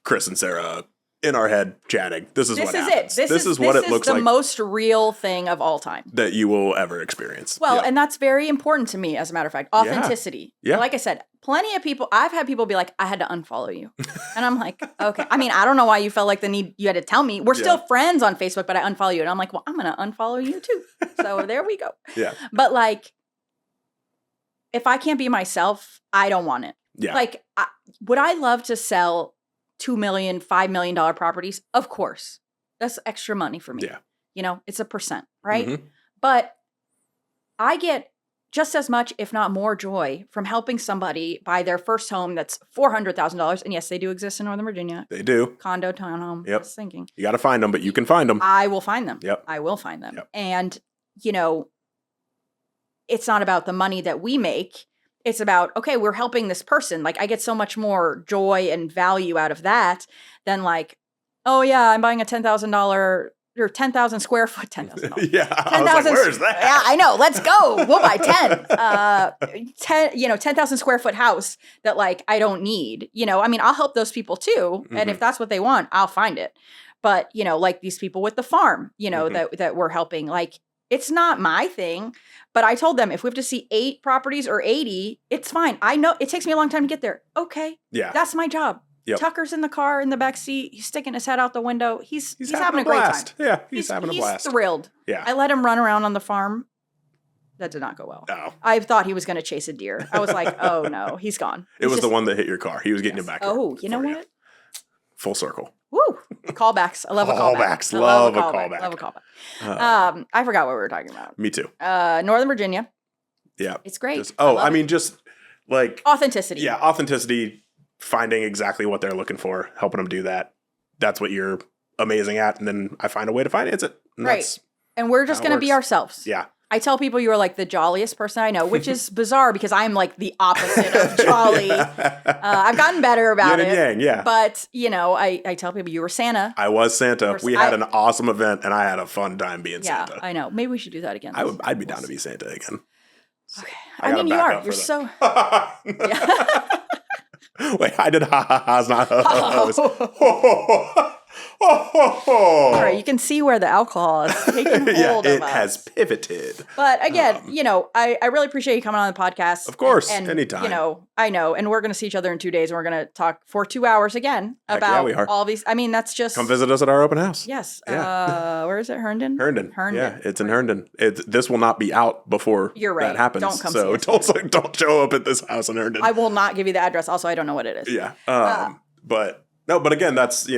Chris and Sarah in our head chatting. This is what happens. This is what it looks like. This is the most real thing of all time that you will ever experience. Well, and that's very important to me, as a matter of fact. Authenticity. Yeah. Like I said, plenty of people, I've had people be like, I had to unfollow you. And I'm like, okay. I mean, I don't know why you felt like the need, you had to tell me. We're still friends on Facebook, but I unfollow you. And I'm like, well, I'm going to unfollow you too. So there we go. Yeah. But like, if I can't be myself, I don't want it. Yeah. Like, would I love to sell $2 million, $5 million properties? Of course. That's extra money for me. Yeah. It's a percent, right? But I get just as much, if not more, joy from helping somebody buy their first home that's $400,000. And yes, they do exist in Northern Virginia. They do. Condo, townhome. Yep. I was thinking. You got to find them, but you can find them. I will find them. Yep. I will find them. Yep. And, it's not about the money that we make. It's about, okay, we're helping this person. Like, I get so much more joy and value out of that than like, oh yeah, I'm buying a $10,000 or 10,000 square foot, $10,000. Yeah, 10,000. Where's that? Yeah, I know. Let's go. We'll buy 10,000 square foot house that like I don't need. I mean, I'll help those people too, and if that's what they want, I'll find it. But like these people with the farm, that we're helping, like. It's not my thing, but I told them if we have to see 8 properties or 80, it's fine. I know it takes me a long time to get there. Okay. Yeah. That's my job. Yep. Tucker's in the car in the back seat. He's sticking his head out the window. He's having a great blast. time. Yeah, he's having a blast. He's thrilled. Yeah. I let him run around on the farm. That did not go well. Oh. I thought he was going to chase a deer. I was like, oh no, he's gone. It was the one that hit your car. He was getting you back. Oh, you know what? Full circle. Woo! Callbacks. I love a callback. Love a callback. Love a callback. I forgot what we were talking about. Me too. Northern Virginia. Yeah. It's great. Just like authenticity. Yeah, authenticity, finding exactly what they're looking for, helping them do that. That's what you're amazing at. And then I find a way to finance it. Right. And we're just going to be ourselves. Yeah. I tell people you are like the jolliest person I know, which is bizarre because I'm like the opposite of jolly. I've gotten better about Yin and yang, yeah. But, I tell people you were Santa. I was Santa. We had an awesome event and I had a fun time being Santa. Yeah, I know. Maybe we should do that again. I'd be down to be Santa again. Okay. I mean, you are. You're so... Wait, I did ha-ha-ha's, not ha-ha-ha's. All right, you can see where the alcohol is taking hold of us. It has pivoted. But again, I really appreciate you coming on the podcast. Of course, and anytime. I know, and we're going to see each other in 2 days, and we're going to talk for 2 hours again about all these. I mean, that's just... Come visit us at our open house. Yes. Yeah. Where is it? Herndon? Herndon. Yeah, it's in Herndon. This will not be out before that happens. Don't come so see us. don't show up at this house in Herndon. I will not give you the address. Also, I don't know what it is. Yeah. But again, that's,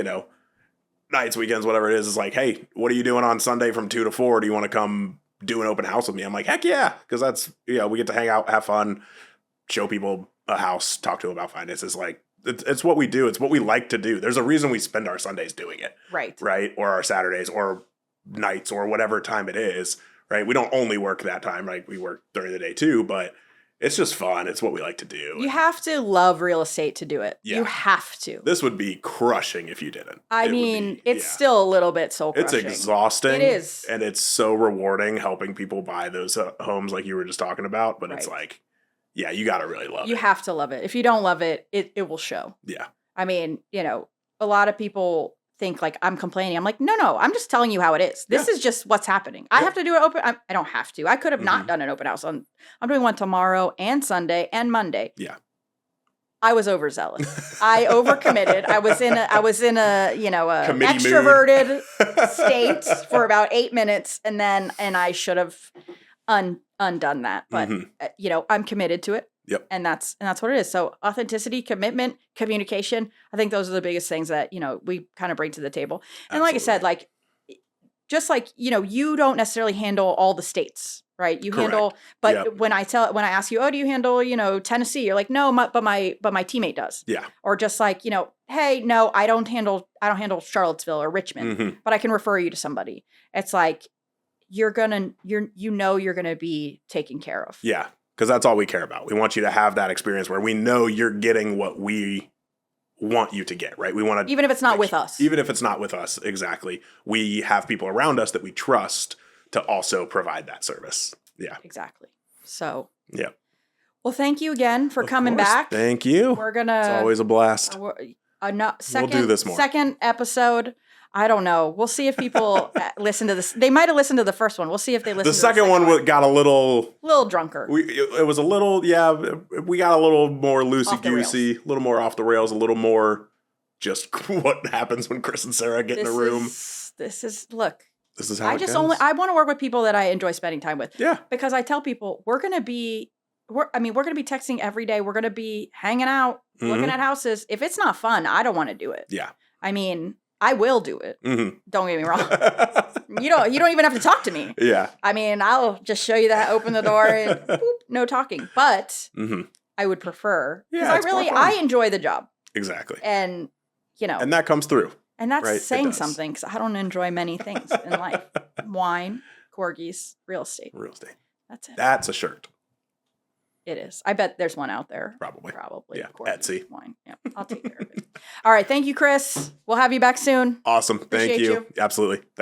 nights, weekends, whatever it is like, hey, what are you doing on Sunday from 2 to 4? Do you want to come do an open house with me? I'm like, heck yeah. Because that's, we get to hang out, have fun, show people a house, talk to them about finances. Like, it's what we do. It's what we like to do. There's a reason we spend our Sundays doing it. Right. Right. Or our Saturdays or nights or whatever time it is. Right. We don't only work that time. Right. We work during the day too, but it's just fun. It's what we like to do. You have to love real estate to do it. Yeah. You have to. This would be crushing if you didn't. It's still a little bit soul crushing. It's exhausting. It is. And it's so rewarding helping people buy those homes like you were just talking about. But It's like, you got to really love it. You have to love it. If you don't love it, it will show. Yeah. I mean, a lot of people think like I'm complaining. I'm like, no, I'm just telling you how it is. This is just what's happening. I have to do an open. I don't have to. I could have not done an open house. I'm doing one tomorrow and Sunday and Monday. Yeah. I was overzealous. I overcommitted. I was in a a Committee mood. extroverted state for about 8 minutes, and I should have undone that. But I'm committed to it. Yep. And that's what it is. So authenticity, commitment, communication. I think those are the biggest things that we kind of bring to the table. And like I said, like just like you don't necessarily handle all the states. Right. You Correct. handle, but Yep. when I ask you, oh, do you handle, Tennessee? You're like, no, but my teammate does. Yeah. Or just like, hey, no, I don't handle Charlottesville or Richmond, but I can refer you to somebody. It's like, you're going to be taken care of. Yeah. Because that's all we care about. We want you to have that experience where we know you're getting what we want you to get, right? We want to, even if it's not with us. Even if it's not with us, exactly. We have people around us that we trust to also provide that service. Yeah. Exactly. So. Yeah. Well, thank you again for Of coming course. back. Thank you. We're gonna. It's always a blast. We'll do this more. Second episode. I don't know. We'll see if people listen to this. They might have listened to the first one. We'll see if they listen. The second one got a little drunker. It was a little, yeah. We got a little more loosey goosey, a little more off the rails, a little more just what happens when Chris and Sarah get in a room. This is look. This is how I it just goes. I want to work with people that I enjoy spending time with. Yeah. Because I tell people we're gonna be texting every day. We're gonna be hanging out, looking at houses. If it's not fun, I don't want to do it. Yeah. I mean, I will do it. Don't get me wrong. You don't even have to talk to me. Yeah. I mean, I'll just show you that, open the door, and boop, no talking. But I would prefer because I enjoy the job. Exactly. And and that comes through. And that's right? saying something because I don't enjoy many things in life: wine, corgis, real estate. Real estate. That's it. That's a shirt. It is. I bet there's one out there. Probably. Yeah. Corgis, Etsy. Wine. Yeah. I'll take care of it. All right. Thank you, Chris. We'll have you back soon. Awesome. Thank Appreciate you. Absolutely.